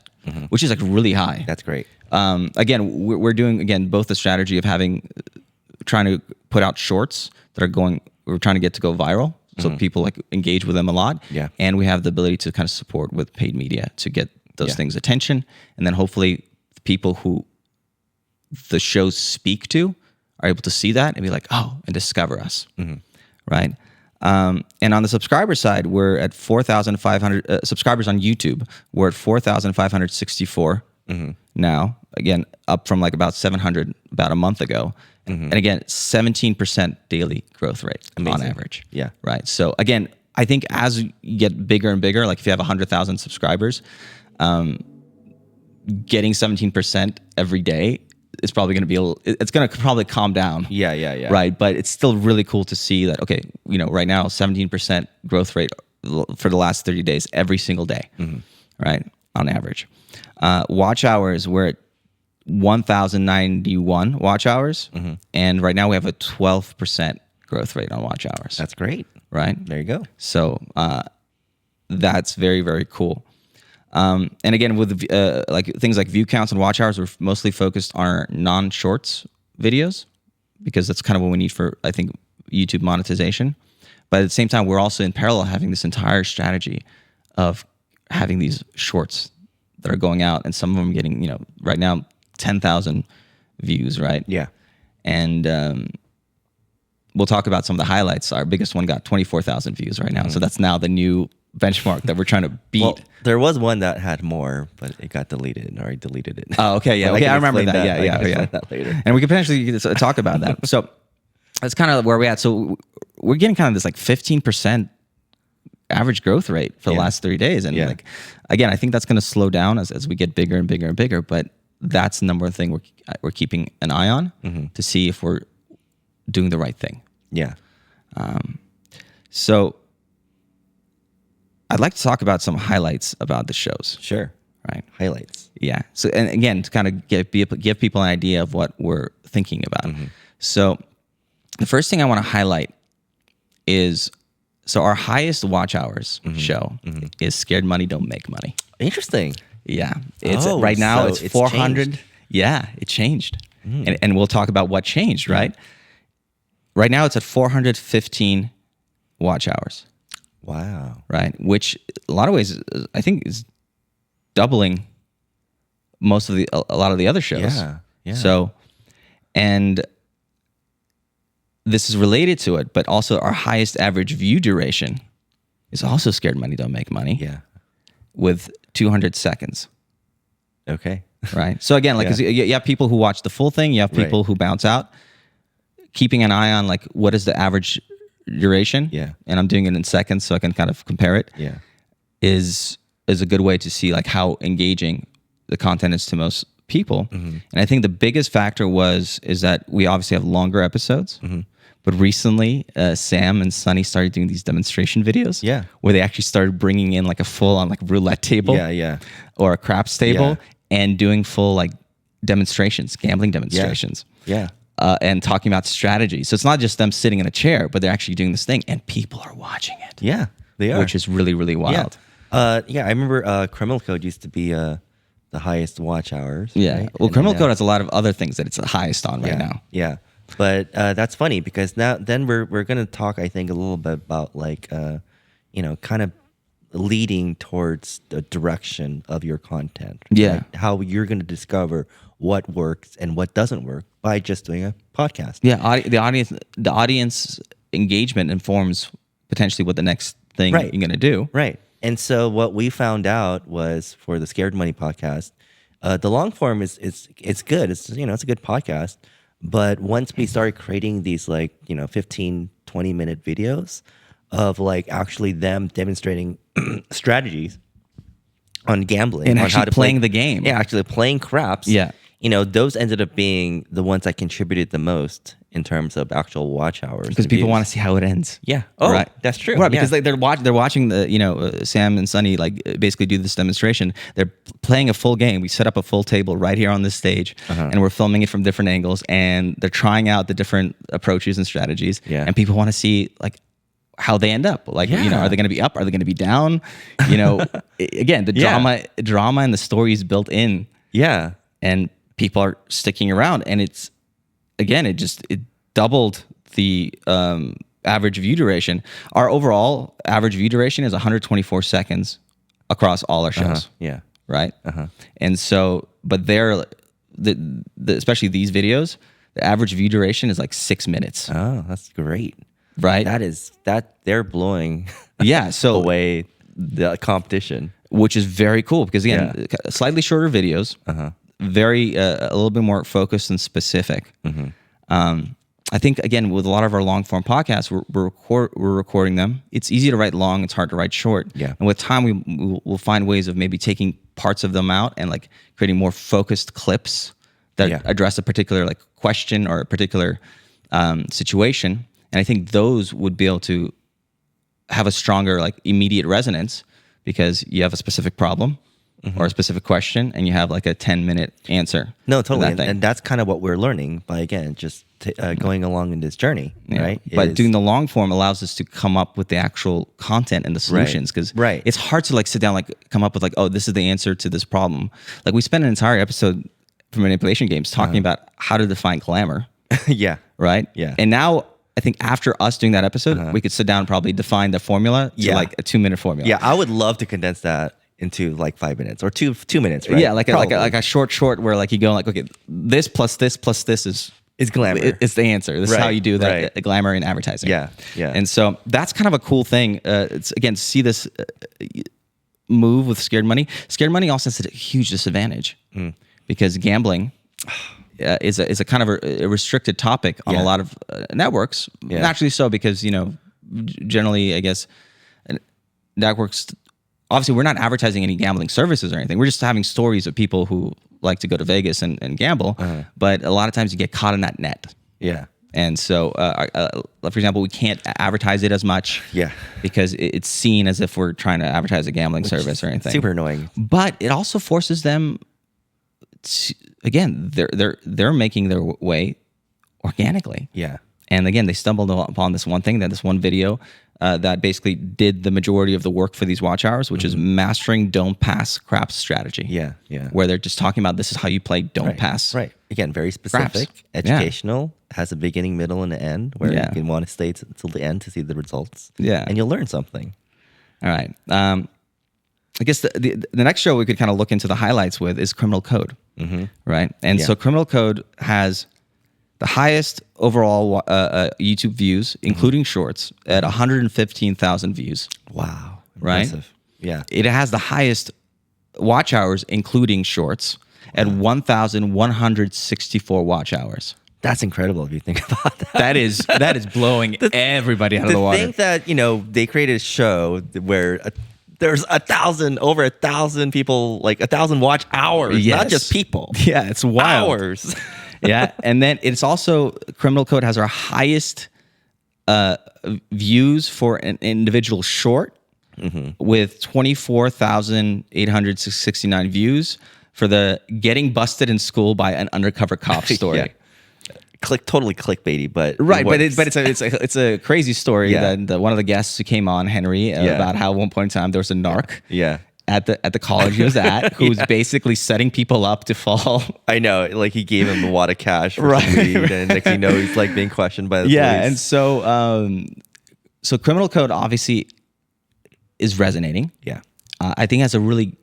which is like really high. That's great. Again, we're doing both the strategy of trying to put out shorts that are going. We're trying to get to go viral, so people engage with them a lot. Yeah. And we have the ability to kind of support with paid media to get those things attention, and then hopefully the people who the shows speak to are able to see that and be like, oh, and discover us, right? And on the subscriber side, we're at 4,500 subscribers on YouTube. We're at 4,564 now. Again, up from like about 700 about a month ago. And again, 17% daily growth rate on average. Yeah. Right. So again, I think as you get bigger and bigger, like if you have 100,000 subscribers, getting 17% every day is probably going to be it's going to probably calm down. Yeah. Right. But it's still really cool to see that, okay, right now, 17% growth rate for the last 30 days, every single day, right? On average. Watch hours, we're at 1,091 watch hours. And right now we have a 12% growth rate on watch hours. That's great. Right. There you go. So that's very, very cool. And again, with like things like view counts and watch hours, we're mostly focused on our non-shorts videos because that's kind of what we need for, I think, YouTube monetization. But at the same time, we're also in parallel having this entire strategy of having these shorts that are going out, and some of them getting, right now, 10,000 views, right? Yeah. And we'll talk about some of the highlights. Our biggest one got 24,000 views right now. So that's now the new benchmark that we're trying to beat. Well, there was one that had more, but it got deleted, or I deleted it. Oh, okay. Yeah. But I remember that. I can Yeah. explain that later. And we could potentially talk about that. So that's kind of where we're at. So we're getting kind of this like 15% average growth rate for the last 30 days. And like, again, I think that's going to slow down as we get bigger and bigger and bigger. But that's the number one thing we're keeping an eye on to see if we're doing the right thing. Yeah. So I'd like to talk about some highlights about the shows. Sure. Right. Highlights. Yeah. So, and again, to kind of give people an idea of what we're thinking about. So the first thing I want to highlight is, so our highest watch hours show is Scared Money Don't Make Money. Interesting. Yeah. It's right now it's 400. Changed. Yeah, it changed. And we'll talk about what changed, right? Right now it's at 415 watch hours. Wow. Right? Which a lot of ways I think is doubling most of a lot of the other shows. Yeah. So, and this is related to it, but also our highest average view duration is also Scared Money Don't Make Money. Yeah. With 200 seconds. Okay. Right. So again, like 'cause you have people who watch the full thing, you have people who bounce out. Keeping an eye on like what is the average duration. Yeah. And I'm doing it in seconds so I can kind of compare it. Yeah. Is a good way to see like how engaging the content is to most people. And I think the biggest factor is that we obviously have longer episodes. But recently, Sam and Sunny started doing these demonstration videos. Yeah. Where they actually started bringing in like a full on like roulette table. Yeah. Or a craps table and doing full like demonstrations, gambling demonstrations. Yeah. And talking about strategy. So it's not just them sitting in a chair, but they're actually doing this thing and people are watching it. Yeah. They are. Which is really, really wild. I remember Criminal Code used to be the highest watch hours. Yeah. Right? Well, And Criminal Code has a lot of other things that it's the highest on right now. Yeah. But that's funny because then we're going to talk, I think, a little bit about like, kind of leading towards the direction of your content. Yeah. Right? How you're going to discover what works and what doesn't work by just doing a podcast. Yeah. The audience engagement informs potentially what the next thing you're going to do. Right. And so what we found out was for the Scared Money podcast, the long form is good. It's it's a good podcast. But once we started creating these 15, 20-minute videos of like actually them demonstrating strategies on gambling And on actually how to playing play, the game. Yeah, actually playing craps. Yeah. Those ended up being the ones that contributed the most in terms of actual watch hours. Because people want to see how it ends. Yeah. Oh, right. That's true. Right. Because they're watching the Sam and Sunny like basically do this demonstration. They're playing a full game. We set up a full table right here on this stage, and we're filming it from different angles, and they're trying out the different approaches and strategies. Yeah. And people want to see like how they end up. Like are they going to be up? Are they going to be down? Again, the drama and the story is built in. Yeah. And people are sticking around, and it doubled the average view duration. Our overall average view duration is 124 seconds across all our shows. Yeah. Right. And so, but especially these videos, the average view duration is like 6 minutes. Oh, that's great. Right. They're blowing So away the competition, which is very cool because again, slightly shorter videos, very a little bit more focused and specific. I think, again, with a lot of our long form podcasts, we're recording them. It's easy to write long. It's hard to write short. Yeah. And with time, we'll find ways of maybe taking parts of them out and like creating more focused clips that address a particular like question or a particular situation. And I think those would be able to have a stronger like immediate resonance because you have a specific problem or a specific question and you have like a 10-minute answer. No, totally. That And that's kind of what we're learning by, again, just going along in this journey, right? But doing the long form allows us to come up with the actual content and the solutions because it's hard to like sit down, like come up with like, oh, this is the answer to this problem. Like we spent an entire episode for manipulation games talking about how to define glamour. Yeah. Right? Yeah. And now I think after us doing that episode, we could sit down and probably define the formula to like a 2-minute formula. Yeah, I would love to condense that into like 5 minutes or two minutes, right? Yeah, like a short where like you go like, okay, this plus this is glamour. It's the answer. This is how you do that glamour in advertising. Yeah, yeah. And so that's kind of a cool thing. It's again, see this move with scared money. Scared money also has a huge disadvantage because gambling is a kind of a restricted topic on a lot of networks. Naturally so, because generally, I guess networks. Obviously, we're not advertising any gambling services or anything. We're just having stories of people who like to go to Vegas and gamble. But a lot of times you get caught in that net. Yeah. And so, for example, we can't advertise it as much. Yeah. Because it's seen as if we're trying to advertise a gambling service or anything. Super annoying. But it also forces them to, again, they're making their way organically. Yeah. And again, they stumbled upon this one thing, this one video that basically did the majority of the work for these watch hours, which is mastering don't pass craps strategy. Yeah, yeah. Where they're just talking about this is how you play don't pass. Right. Again, very specific, educational, has a beginning, middle, and an end where you can want to stay until the end to see the results. Yeah. And you'll learn something. All right. I guess the next show we could kind of look into the highlights with is Criminal Code. Right. And so Criminal Code has the highest overall YouTube views, including shorts, at 115,000 views. Wow. Right? Impressive. Yeah. It has the highest watch hours, including shorts, at 1,164 watch hours. That's incredible if you think about that. That is blowing everybody out of the water. To think that, they created a show where there's over 1,000 people, like 1,000 watch hours, not just people. Yeah, it's wild. Hours. Yeah, and then it's also Criminal Code has our highest views for an individual short with 24,869 views for the getting busted in school by an undercover cop story. Totally clickbaity, but right. But it's a crazy story that one of the guests who came on, Henry, about how at one point in time there was a narc. At the college he was at, who was basically setting people up to fall. I know, like he gave him a wad of cash for some weed, and next thing you know, he's like being questioned by the police. And so Criminal Code obviously is resonating. I think it has a really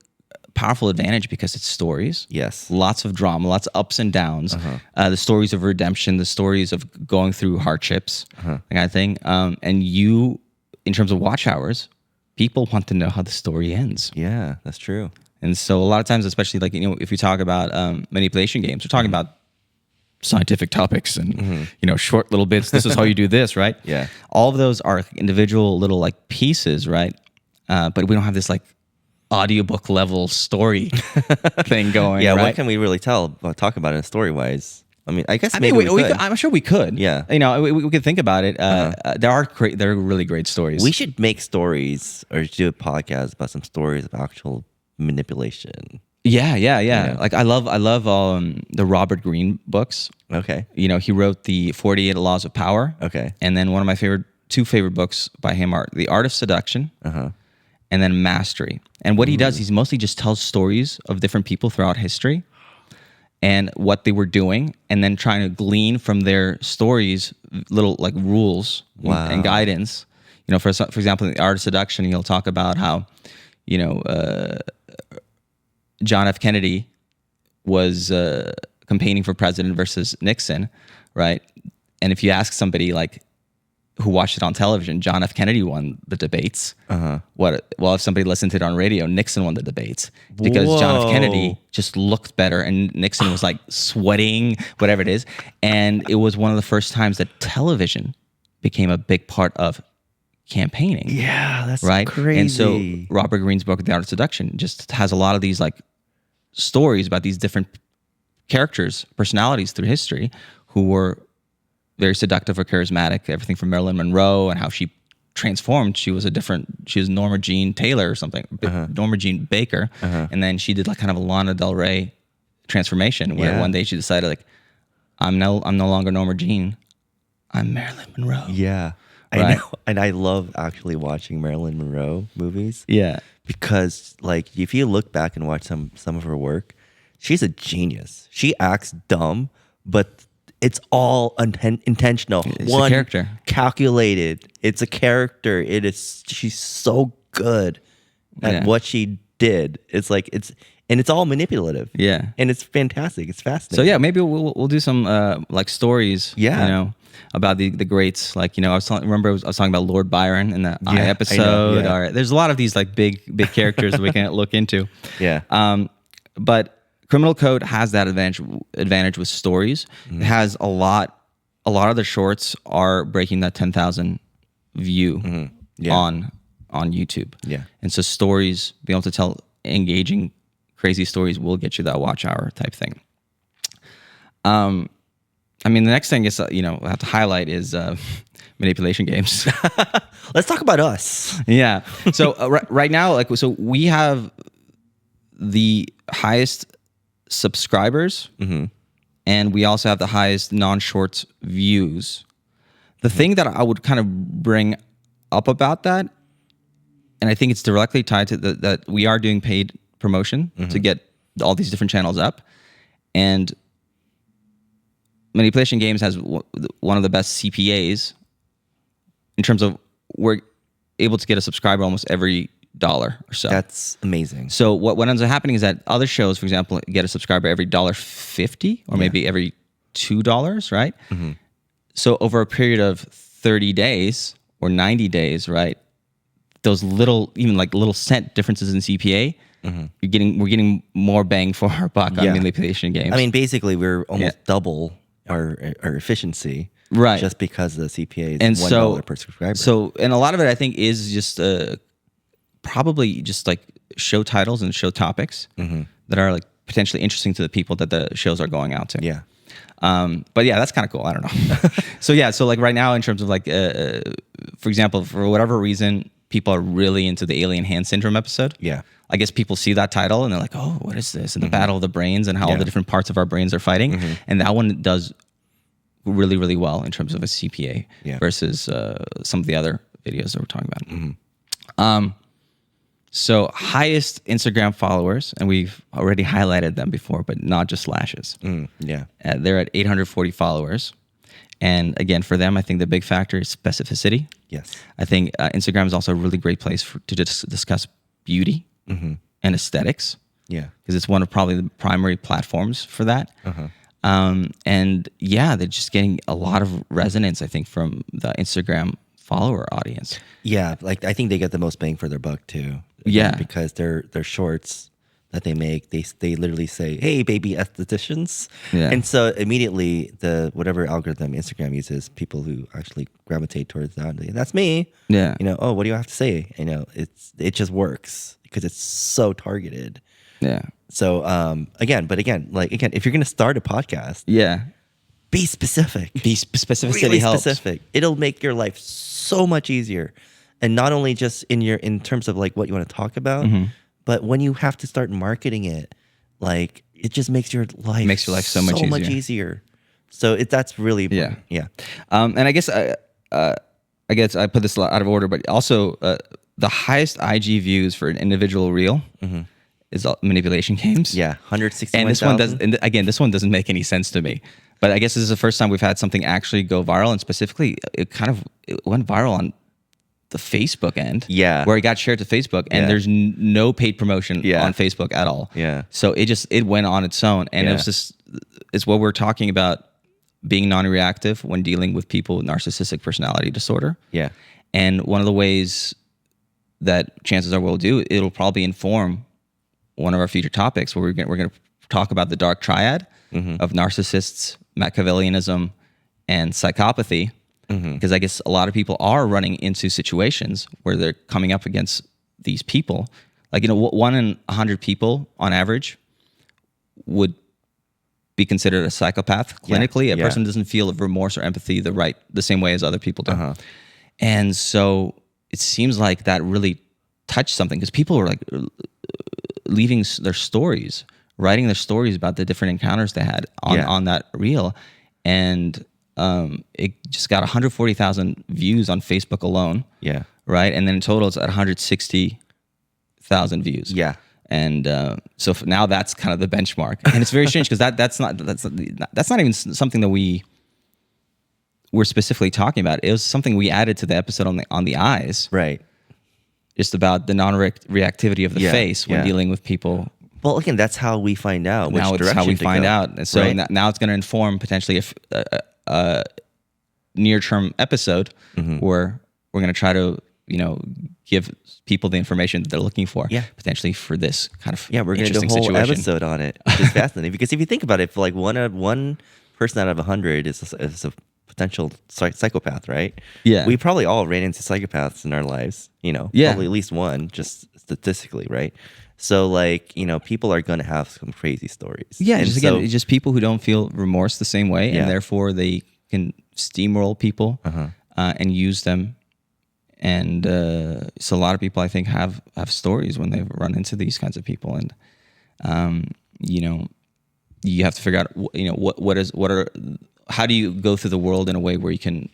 powerful advantage because it's stories. Yes, lots of drama, lots of ups and downs. The stories of redemption, the stories of going through hardships, that kind of thing. And you, in terms of watch hours, people want to know how the story ends. Yeah, that's true. And so a lot of times, especially like, if we talk about manipulation games, we're talking about scientific topics and, short little bits. This is how you do this, right? Yeah. All of those are individual little like pieces, right? But we don't have this like audiobook level story thing going. Yeah, right? what can we really talk about it story-wise? I mean, I guess we could. I'm sure we could. Yeah. We could think about it. There are really great stories. We should make stories or do a podcast about some stories of actual manipulation. Yeah. Like I love the Robert Greene books. Okay. He wrote the 48 Laws of Power. Okay. And then one of my two favorite books by him are The Art of Seduction. And then Mastery. And what he does, he's mostly just tells stories of different people throughout history and what they were doing, and then trying to glean from their stories little like rules and guidance. For example, in The Art of Seduction, he'll talk about how, John F. Kennedy was campaigning for president versus Nixon, right? And if you ask somebody like, who watched it on television. John F. Kennedy won the debates. Well, if somebody listened to it on radio, Nixon won the debates because John F. Kennedy just looked better and Nixon was like sweating, whatever it is. And it was one of the first times that television became a big part of campaigning. Yeah, that's right. crazy. And so Robert Greene's book, The Art of Seduction, just has a lot of these like stories about these different characters, personalities through history who were very seductive or charismatic. Everything from Marilyn Monroe and how she transformed. She was Norma Jean Taylor or something, Norma Jean Baker, and then she did like kind of a Lana Del Rey transformation where one day she decided like, I'm no longer Norma Jean, I'm Marilyn Monroe. Yeah. Right. I know, and I love actually watching Marilyn Monroe movies. Yeah, because like if you look back and watch some of her work, she's a genius. She acts dumb, but it's all intentional. It's a character, calculated. It's a character. She's so good at what she did. It's like it's all manipulative. Yeah, and it's fantastic. It's fascinating. So yeah, maybe we'll do some like stories. Yeah. You know, about the greats. Like, you know, I was talking about Lord Byron in the I episode. Or there's a lot of these like big characters that we can look into. Yeah. But Criminal Code has that advantage with stories. It has a lot of the shorts are breaking that 10,000 view on YouTube. Yeah. And so stories, being able to tell engaging, crazy stories will get you that watch hour type thing. I mean, the next thing is, I have to highlight is manipulation games. Let's talk about us. Yeah. So right now, so we have the highest subscribers, and we also have the highest non-shorts views. The thing that I would kind of bring up about that, and I think it's directly tied to that we are doing paid promotion to get all these different channels up, and Manipulation Games has one of the best CPAs in terms of we're able to get a subscriber almost every $1 or so. That's amazing. So what ends up happening is that other shows, for example, get a subscriber every $1.50 or maybe every $2, right? So over a period of 30 days or 90 days, right? Those little cent differences in CPA, we're getting more bang for our buck on Manipulation Games. I mean, basically, we're almost double our efficiency, right? Just because the CPA is and $1 per subscriber. So, and a lot of it, I think, is just probably just like show titles and show topics that are like potentially interesting to the people that the shows are going out to. Yeah. But yeah, that's kind of cool. I don't know. So like right now, in terms of like, for example, for whatever reason, people are really into the Alien Hand Syndrome episode. Yeah. I guess people see that title and they're like, oh, what is this? And the battle of the brains and how all the different parts of our brains are fighting. And that one does really, really well in terms of a CPA versus some of the other videos that we're talking about. So highest Instagram followers, and we've already highlighted them before, but not just lashes. They're at 840 followers. And again, for them, I think the big factor is specificity. Yes. I think Instagram is also a really great place to discuss beauty and aesthetics. Yeah. Because it's one of probably the primary platforms for that. And yeah, they're just getting a lot of resonance, I think, from the Instagram follower audience. Yeah, like I think they get the most bang for their buck too. Yeah. Because their shorts that they make, they literally say, "Hey, baby estheticians," and so immediately the whatever algorithm Instagram uses, people who actually gravitate towards that, that's me. Yeah, oh, what do you have to say? It just works because it's so targeted. Yeah. So again, if you're gonna start a podcast, be specific. Specificity really helps. Specific. It'll make your life so much easier, and not only just in terms of like what you want to talk about. But when you have to start marketing it, like it just makes your life so much easier. So that's really important. Yeah. And I guess I put this out of order, but also the highest IG views for an individual reel is Manipulation Games. Yeah, 161,000. And this one does. And again, this one doesn't make any sense to me. But I guess this is the first time we've had something actually go viral, and specifically, it went viral on the Facebook end, where it got shared to Facebook, and there's no paid promotion on Facebook at all. Yeah. So it went on its own, and it's what we're talking about being non-reactive when dealing with people with narcissistic personality disorder. Yeah. And one of the ways that chances are we'll do, it'll probably inform one of our future topics where we're going to talk about the dark triad of narcissists, Machiavellianism, and psychopathy. Because I guess a lot of people are running into situations where they're coming up against these people. Like, 1 in 100 people on average would be considered a psychopath clinically. A person doesn't feel remorse or empathy the same way as other people do. And so it seems like that really touched something, because people were like leaving their stories, writing their stories about the different encounters they had on that reel. And it just got 140,000 views on Facebook alone. Yeah. Right. And then in total, it's at 160,000 views. Yeah. And so now that's kind of the benchmark. And it's very strange because that's not even something that we're specifically talking about. It was something we added to the episode on the eyes. Right. Just about the non-reactivity of the face when dealing with people. Well, again, that's how we find out which now it's direction how we to find go, out. And so right? now it's going to inform potentially a near-term episode where we're going to try to, give people the information that they're looking for, potentially for this kind of we're going to do a whole episode on it, which is fascinating. Because if you think about it, if like one person out of 100 is a potential psychopath, right? Yeah, we probably all ran into psychopaths in our lives, probably at least one, just statistically, right? So like, people are going to have some crazy stories. Yeah, and it's just people who don't feel remorse the same way, and therefore they can steamroll people and use them. And so a lot of people, I think, have stories when they've run into these kinds of people, and you have to figure out how do you go through the world in a way where you can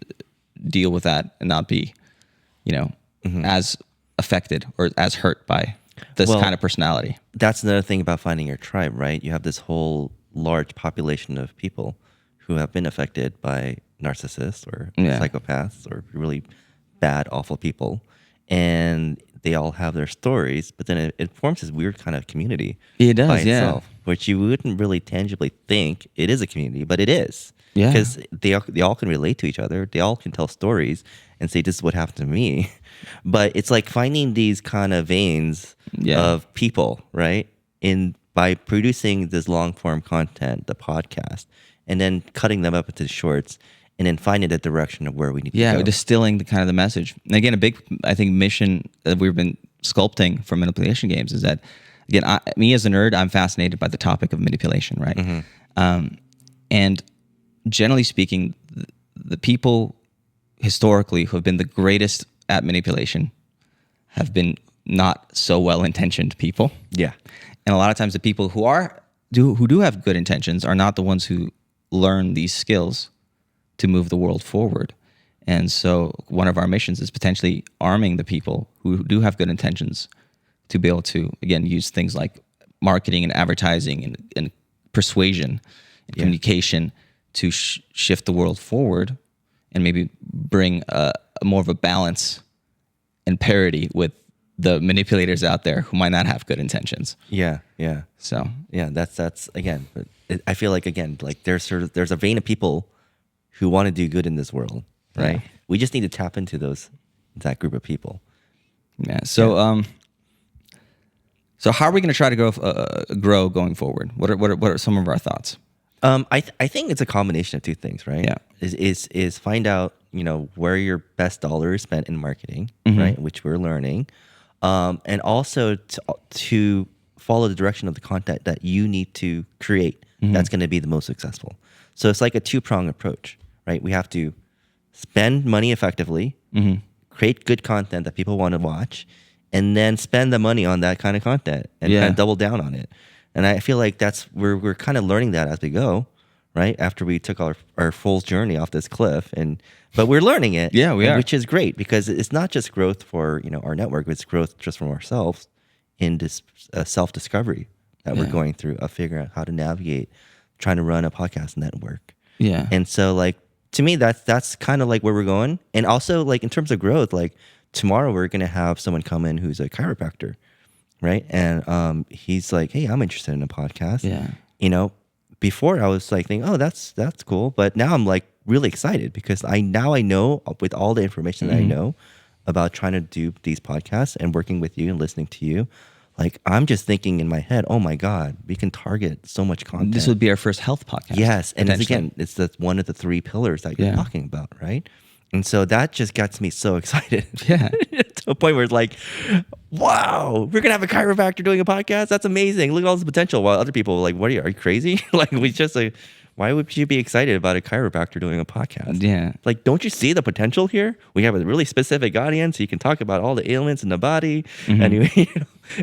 deal with that and not be as affected or as hurt by this kind of personality. That's another thing about finding your tribe, right? You have this whole large population of people who have been affected by narcissists or psychopaths or really bad, awful people, and they all have their stories, but then it forms this weird kind of community by itself, which you wouldn't really tangibly think it is a community, but it is. Yeah, because they all can relate to each other. They all can tell stories and say, "This is what happened to me." But it's like finding these kind of veins of people, right? By producing this long form content, the podcast, and then cutting them up into shorts, and then finding the direction of where we need to go. Yeah, distilling the message. And again, a big, I think, mission that we've been sculpting for manipulation games is that, again, me as a nerd, I'm fascinated by the topic of manipulation, right? And generally speaking, the people historically who have been the greatest at manipulation have been not so well-intentioned people. Yeah. And a lot of times the people who do have good intentions are not the ones who learn these skills to move the world forward. And so one of our missions is potentially arming the people who do have good intentions to be able to, again, use things like marketing and advertising and persuasion and communication to shift the world forward and maybe bring a more of a balance and parity with the manipulators out there who might not have good intentions. Yeah. So that's again. I feel like there's a vein of people who want to do good in this world, right? Yeah. We just need to tap into that group of people. Yeah. So so how are we going to try to grow going forward? What are some of our thoughts? I think it's a combination of two things, right? Yeah. Is find out where your best dollar is spent in marketing, right? Which we're learning, and also to follow the direction of the content that you need to create. That's going to be the most successful. So it's like a two-pronged approach, right? We have to spend money effectively, create good content that people want to watch, and then spend the money on that kind of content and kind of double down on it. And I feel like we're kind of learning that as we go, right? After we took our full journey off this cliff, but we're learning it. Yeah, we are, which is great because it's not just growth for our network; it's growth just from ourselves in this self-discovery that we're going through of figuring out how to navigate trying to run a podcast network. Yeah, and so to me that's kind of like where we're going, and also in terms of growth, tomorrow we're gonna have someone come in who's a chiropractor. Right. And he's like, hey, I'm interested in a podcast. Yeah. before I was like thinking, oh, that's cool. But now I'm like really excited because I know with all the information that I know about trying to do these podcasts and working with you and listening to you, like I'm just thinking in my head, oh my God, we can target so much content. This would be our first health podcast. Yes. And potentially. it's one of the 3 pillars that you're talking about, right? And so that just gets me so excited. Yeah. To a point where it's like, wow, we're gonna have a chiropractor doing a podcast. That's amazing. Look at all this potential. While other people are like, what are you crazy? Like we just like, why would you be excited about a chiropractor doing a podcast? Yeah. Like, don't you see the potential here? We have a really specific audience. You can talk about all the ailments in the body, and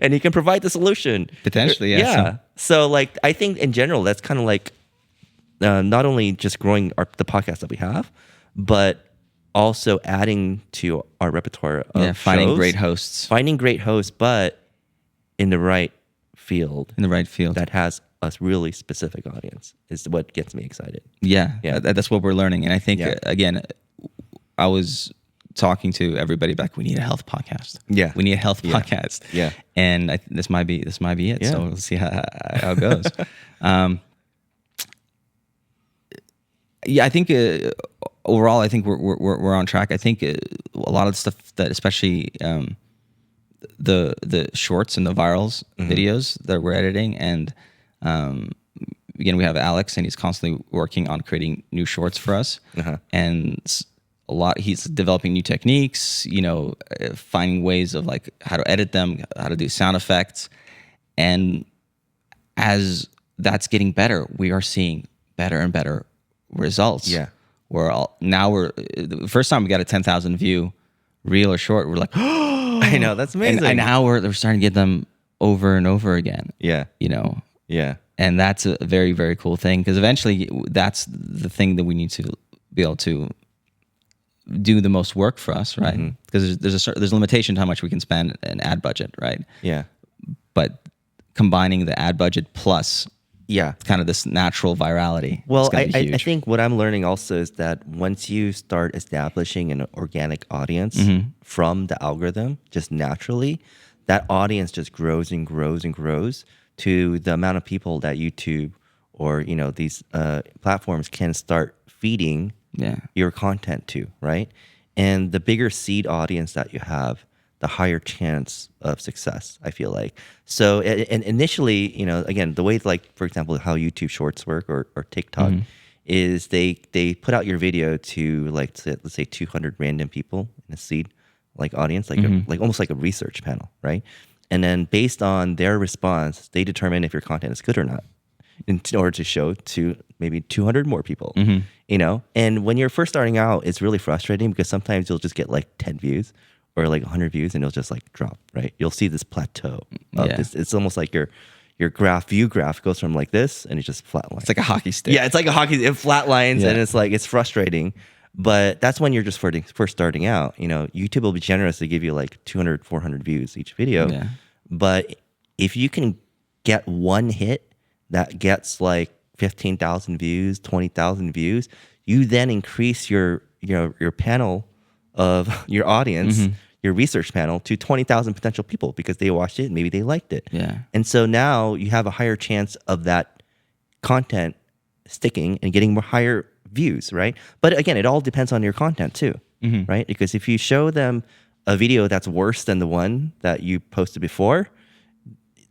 and you can provide the solution. Potentially, yeah. Yeah. So like, I think in general, that's kind of like not only just growing the podcast that we have, but also adding to our repertoire of finding shows, great hosts, but in the right field, that has a really specific audience is what gets me excited. Yeah. That's what we're learning. And I think, again, I was talking to everybody back, we need a health podcast. Yeah. We need a health podcast. Yeah. And this might be it. Yeah. So we'll see how it goes. I think overall, I think we're on track. I think a lot of the stuff that, especially the shorts and the virals videos that we're editing, and again, we have Alex, and he's constantly working on creating new shorts for us, and he's developing new techniques, finding ways of like how to edit them, how to do sound effects, and as that's getting better, we are seeing better and better results. Yeah. The first time we got a 10,000 view reel or short, we're like, oh, I know, that's amazing. And now we're starting to get them over and over again. Yeah. Yeah. And that's a very, very cool thing, because eventually that's the thing that we need to be able to do the most work for us, right? Because there's a limitation to how much we can spend an ad budget, right? Yeah. But combining the ad budget plus kind of this natural virality. Well, I think what I'm learning also is that once you start establishing an organic audience from the algorithm, just naturally, that audience just grows and grows and grows to the amount of people that YouTube or these platforms can start feeding your content to, right? And the bigger seed audience that you have, the higher chance of success, I feel like. So, and initially, again, the way, like, for example, how YouTube Shorts work or TikTok is they put out your video to, like, let's say 200 random people in a seed, like, audience, like, like almost like a research panel, right? And then based on their response, they determine if your content is good or not in order to show to maybe 200 more people, And when you're first starting out, it's really frustrating because sometimes you'll just get like 10 views or like 100 views and it'll just like drop, right? You'll see this plateau. It's almost like your view graph goes from like this and it just flatlines. It's like a hockey stick. Yeah, it's like a hockey. It flatlines and it's like, it's frustrating. But that's when you're just first starting out. YouTube will be generous to give you like 200, 400 views each video. Yeah. But if you can get one hit that gets like 15,000 views, 20,000 views, you then increase your panel of your audience, your research panel, to 20,000 potential people because they watched it and maybe they liked it. Yeah. And so now you have a higher chance of that content sticking and getting more higher views, right? But again, it all depends on your content too, right? Because if you show them a video that's worse than the one that you posted before,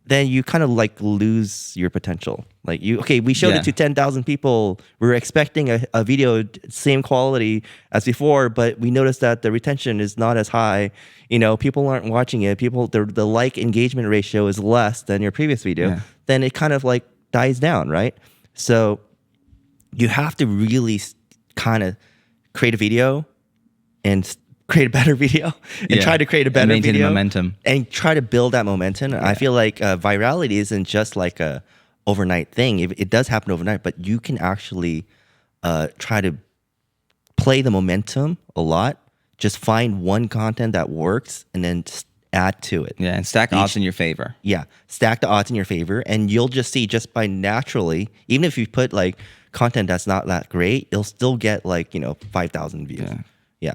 then you kind of like lose your potential. Like we showed it to 10,000 people. We were expecting a video same quality as before, but we noticed that the retention is not as high. People aren't watching it. The like engagement ratio is less than your previous video. Yeah. Then it kind of like dies down, right? So you have to really kind of create a video and create a better video and try to create a better maintain video. The momentum. And try to build that momentum. Yeah. I feel like virality isn't just like a overnight thing. It does happen overnight, but you can actually try to play the momentum a lot. Just find one content that works and then add to it. Yeah, and stack odds in your favor. Yeah, stack the odds in your favor, and you'll just see just by naturally, even if you put like content that's not that great, you'll still get like 5,000 views. Yeah.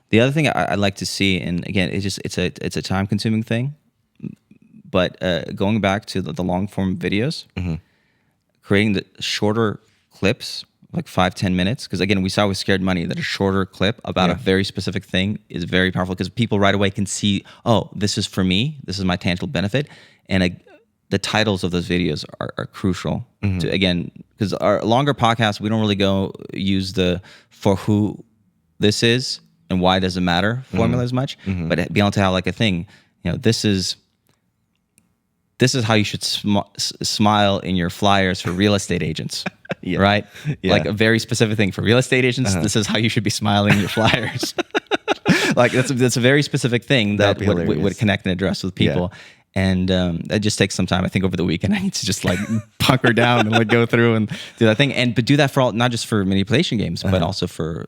The other thing I'd like to see, and again, it's a time consuming thing, but going back to the long form videos, creating the shorter clips, like 5-10 minutes. Because again, we saw with Scared Money that a shorter clip about a very specific thing is very powerful because people right away can see, oh, this is for me. This is my tangible benefit. And the titles of those videos are crucial to, again, because our longer podcasts, we don't really use the for who this is and why does it matter formula as much, but be able to have like a thing, this is how you should smile in your flyers for real estate agents, right? Yeah. Like a very specific thing for real estate agents. This is how you should be smiling in your flyers. Like that's a very specific thing that would connect and address with people. Yeah. And it just takes some time. I think over the weekend I need to just like hunker down and like go through and do that thing. But do that for not just for manipulation games, but also for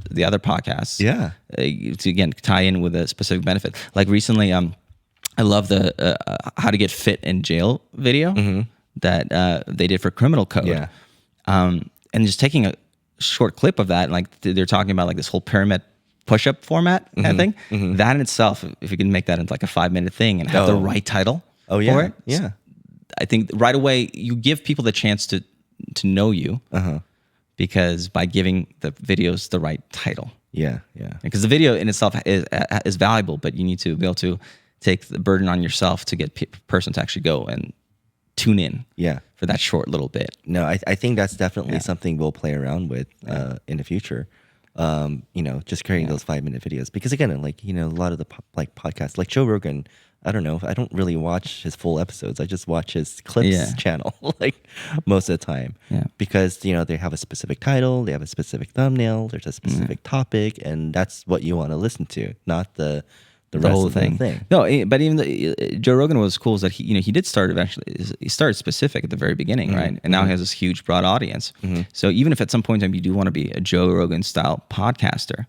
the other podcasts. Yeah. To again tie in with a specific benefit. Like recently, I love the how to get fit in jail video that they did for criminal code. Yeah. And just taking a short clip of that, like they're talking about like this whole pyramid push-up format kind of thing. That in itself, if you can make that into like a 5-minute thing and have the right title for it, I think right away you give people the chance to know you because by giving the videos the right title. Yeah. Because the video in itself is valuable, but you need to be able to take the burden on yourself to get person to actually go and tune in for that short little bit. No, I think that's definitely something we'll play around with in the future. Just creating those 5-minute videos, because again, like, a lot of the podcasts, like Joe Rogan, I don't know, I don't really watch his full episodes. I just watch his clips channel, like most of the time, because, they have a specific title, they have a specific thumbnail, there's a specific topic, and that's what you want to listen to, not the whole thing. No, but even Joe Rogan was cool is that he did start eventually. He started specific at the very beginning, right? And now he has this huge, broad audience. So even if at some point in time you do want to be a Joe Rogan style podcaster,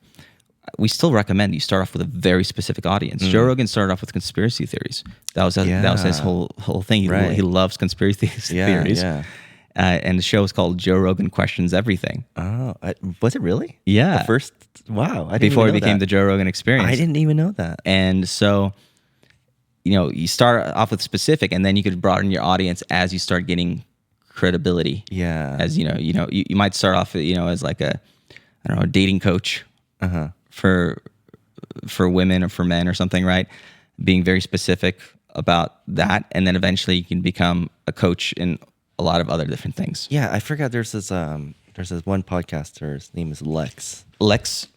we still recommend you start off with a very specific audience. Joe Rogan started off with conspiracy theories. That was his whole thing. He loves conspiracy theories. Yeah. And the show is called Joe Rogan Questions Everything. Oh, was it really? Yeah. The first, wow. I didn't Before even it know became that. the Joe Rogan Experience. I didn't even know that. And so, you start off with specific, and then you could broaden your audience as you start getting credibility. Yeah. As you might start off, as like a dating coach for women or for men or something, right? Being very specific about that, and then eventually you can become a coach in a lot of other different things. Yeah, I forgot there's this one podcaster, his name is Lex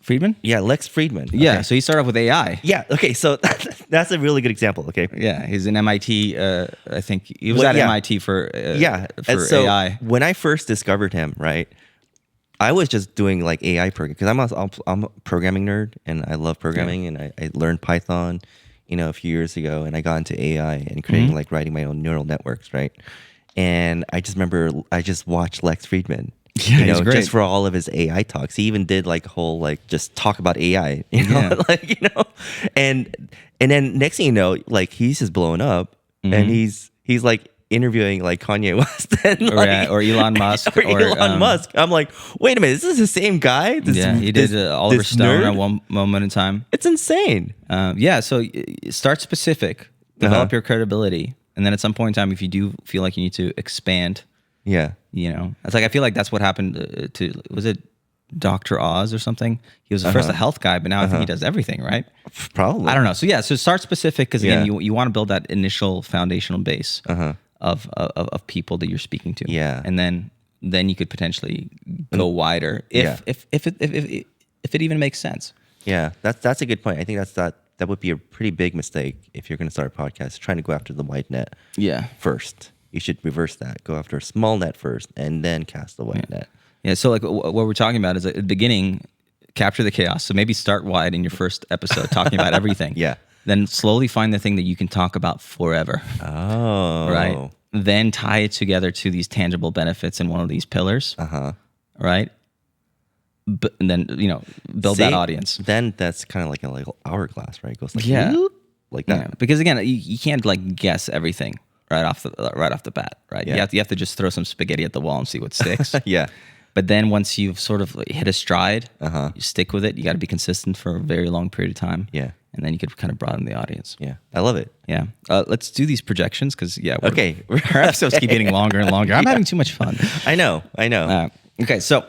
Friedman? Yeah, Lex Friedman. Okay. Yeah, so he started off with AI. Yeah, okay, so that's a really good example, okay? Yeah, he's in MIT, I think he was at MIT for so AI. When I first discovered him, right, I was just doing like AI programming, because I'm a programming nerd, and I love programming, and I learned Python, a few years ago, and I got into AI and creating like writing my own neural networks, right? And I just remember I just watched Lex Friedman, he's great. just for all of his AI talks. He even did like a whole like just talk about AI, and then next thing you know, like he's just blowing up, and he's like interviewing like Kanye West and or Elon Musk or Elon Musk. I'm like, wait a minute, this is the same guy. He did Oliver Stone at one moment in time. It's insane. So start specific, develop your credibility. And then at some point in time, if you do feel like you need to expand, it's like I feel like that's what happened to was it Dr. Oz or something? He was first a health guy, but now I think he does everything, right? Probably. I don't know. So start specific because again, you want to build that initial foundational base of people that you're speaking to. Yeah, and then you could potentially go wider if it even makes sense. Yeah, that's a good point. I think that would be a pretty big mistake if you're going to start a podcast, trying to go after the wide net first. You should reverse that. Go after a small net first and then cast the wide net. Yeah, so like what we're talking about is at the beginning, capture the chaos. So maybe start wide in your first episode talking about everything. Then slowly find the thing that you can talk about forever. Oh. Right? Then tie it together to these tangible benefits in one of these pillars. Right? And then build that audience. Then that's kind of like a little hourglass, right? It goes like like that. Yeah. Because again, you can't like guess everything right off the bat, right? You have to just throw some spaghetti at the wall and see what sticks. But then once you've sort of hit a stride, you stick with it. You got to be consistent for a very long period of time. and then you could kind of broaden the audience. Yeah, I love it. Yeah. Let's do these projections because Okay. our episodes keep getting longer and longer. I'm having too much fun. I know. Okay, so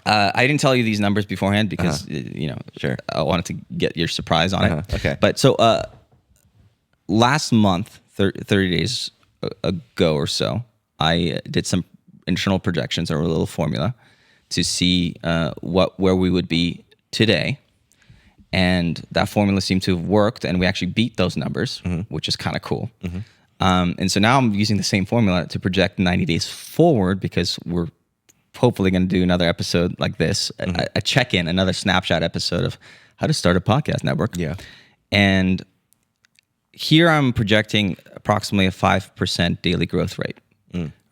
I didn't tell you these numbers beforehand because Sure. I wanted to get your surprise on it. Okay. But so last month, 30 days ago or so, I did some internal projections or a little formula to see where we would be today. And that formula seemed to have worked, and we actually beat those numbers, which is kind of cool. And so now I'm using the same formula to project 90 days forward because we're hopefully going to do another episode like this, a check-in, another snapshot episode of how to start a podcast network. Yeah. And here I'm projecting approximately a 5% daily growth rate.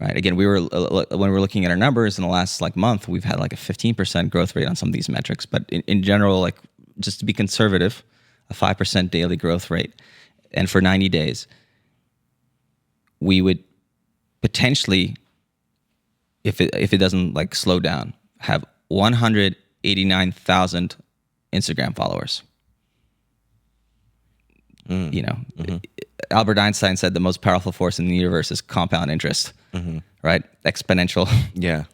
Right. Again, when we were looking at our numbers in the last month, we've had a 15% growth rate on some of these metrics. But in general, just to be conservative, a 5% daily growth rate, and for 90 days, we would potentially, if it doesn't slow down, have 189,000 Instagram followers. Albert Einstein said the most powerful force in the universe is compound interest, right? Exponential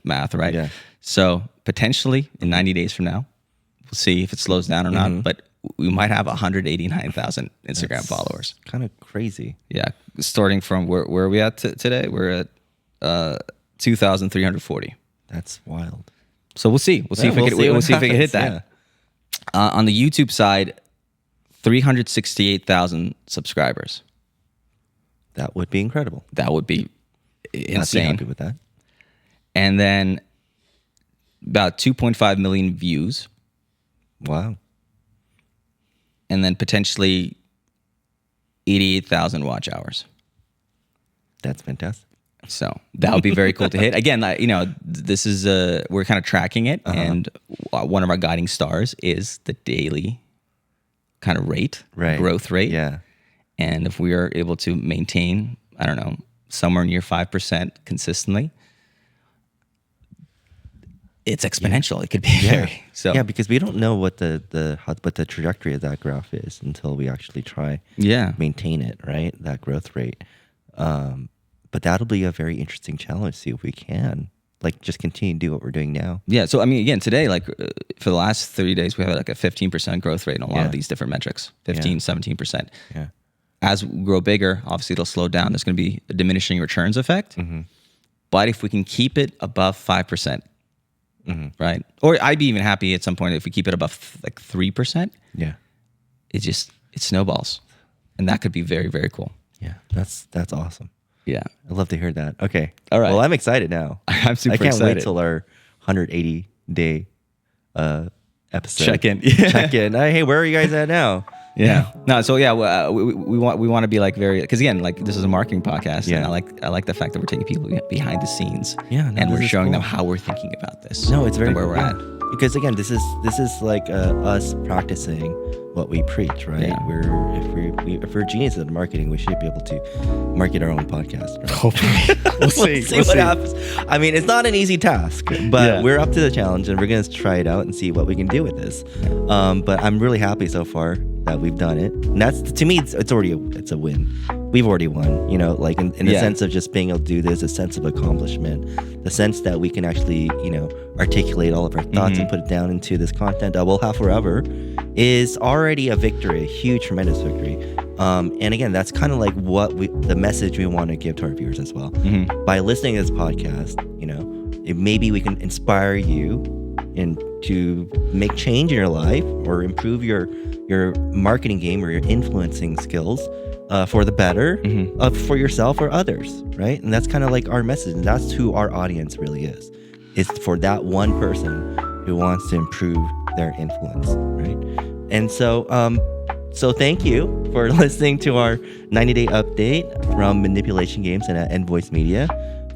math, right? Yeah. So potentially in 90 days from now, we'll see if it slows down or not, but we might have 189,000 Instagram followers. Kind of crazy. Yeah. Starting from where are we at today? We're at 2,340. That's wild. So we'll see. We'll see if we can hit that. Yeah. On the YouTube side, 368,000 subscribers. That would be incredible. That would be insane. I'd be happy with that. And then about 2.5 million views. Wow. And then potentially 88,000 watch hours. That's fantastic. So that would be very cool to hit. Again, this is we're kind of tracking it, and one of our guiding stars is the daily kind of growth rate. Yeah. And if we are able to maintain, I don't know, somewhere near 5% consistently, it's exponential. It could be very so. Yeah, because we don't know what the trajectory of that graph is until we actually try maintain it, right? That growth rate. But that'll be a very interesting challenge. See if we can just continue to do what we're doing now. Yeah. So I mean, again, today, for the last 30 days, we have a 15% growth rate in a lot of these different metrics, 17%. Yeah. As we grow bigger, obviously it'll slow down. There's going to be a diminishing returns effect. But if we can keep it above 5%, right? Or I'd be even happy at some point if we keep it above 3%. Yeah. It snowballs. And that could be very, very cool. Yeah. That's awesome. Yeah. I'd love to hear that. Okay. All right. Well, I'm excited now. I'm super excited. I can't wait till our 180-day episode. Check-in. Check-in. Hey, where are you guys at now? Yeah. No. So we want to be very, because again, this is a marketing podcast, and I like the fact that we're taking people behind the scenes, and we're showing them how we're thinking about this. No, it's very where cool. we're at. Because again, this is us practicing what we preach, right? Yeah. If we're geniuses at marketing, we should be able to market our own podcast. Right? Hopefully, we'll see what happens. I mean, it's not an easy task, but we're up to the challenge, and we're gonna try it out and see what we can do with this. But I'm really happy so far that we've done it. And that's, to me, it's already a win. We've already won, in the sense of just being able to do this, a sense of accomplishment, the sense that we can actually, articulate all of our thoughts and put it down into this content that we'll have forever is already a victory, a huge, tremendous victory. And again, that's kind of the message we want to give to our viewers as well. By listening to this podcast, maybe we can inspire you to make change in your life or improve your marketing game or your influencing skills for the better for yourself or others, right? And that's kind of our message, and that's who our audience really is. It's for that one person who wants to improve their influence, right? And so thank you for listening to our 90-day update from Manipulation Games and Voice Media.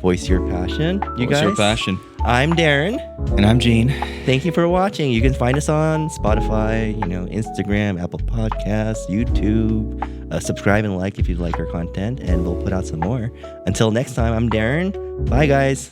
Voice your passion, you guys. Voice your passion. I'm Darren. And I'm Gene. Thank you for watching. You can find us on Spotify, Instagram, Apple Podcasts, YouTube. Subscribe and like if you like our content, and we'll put out some more. Until next time, I'm Darren. Bye, guys.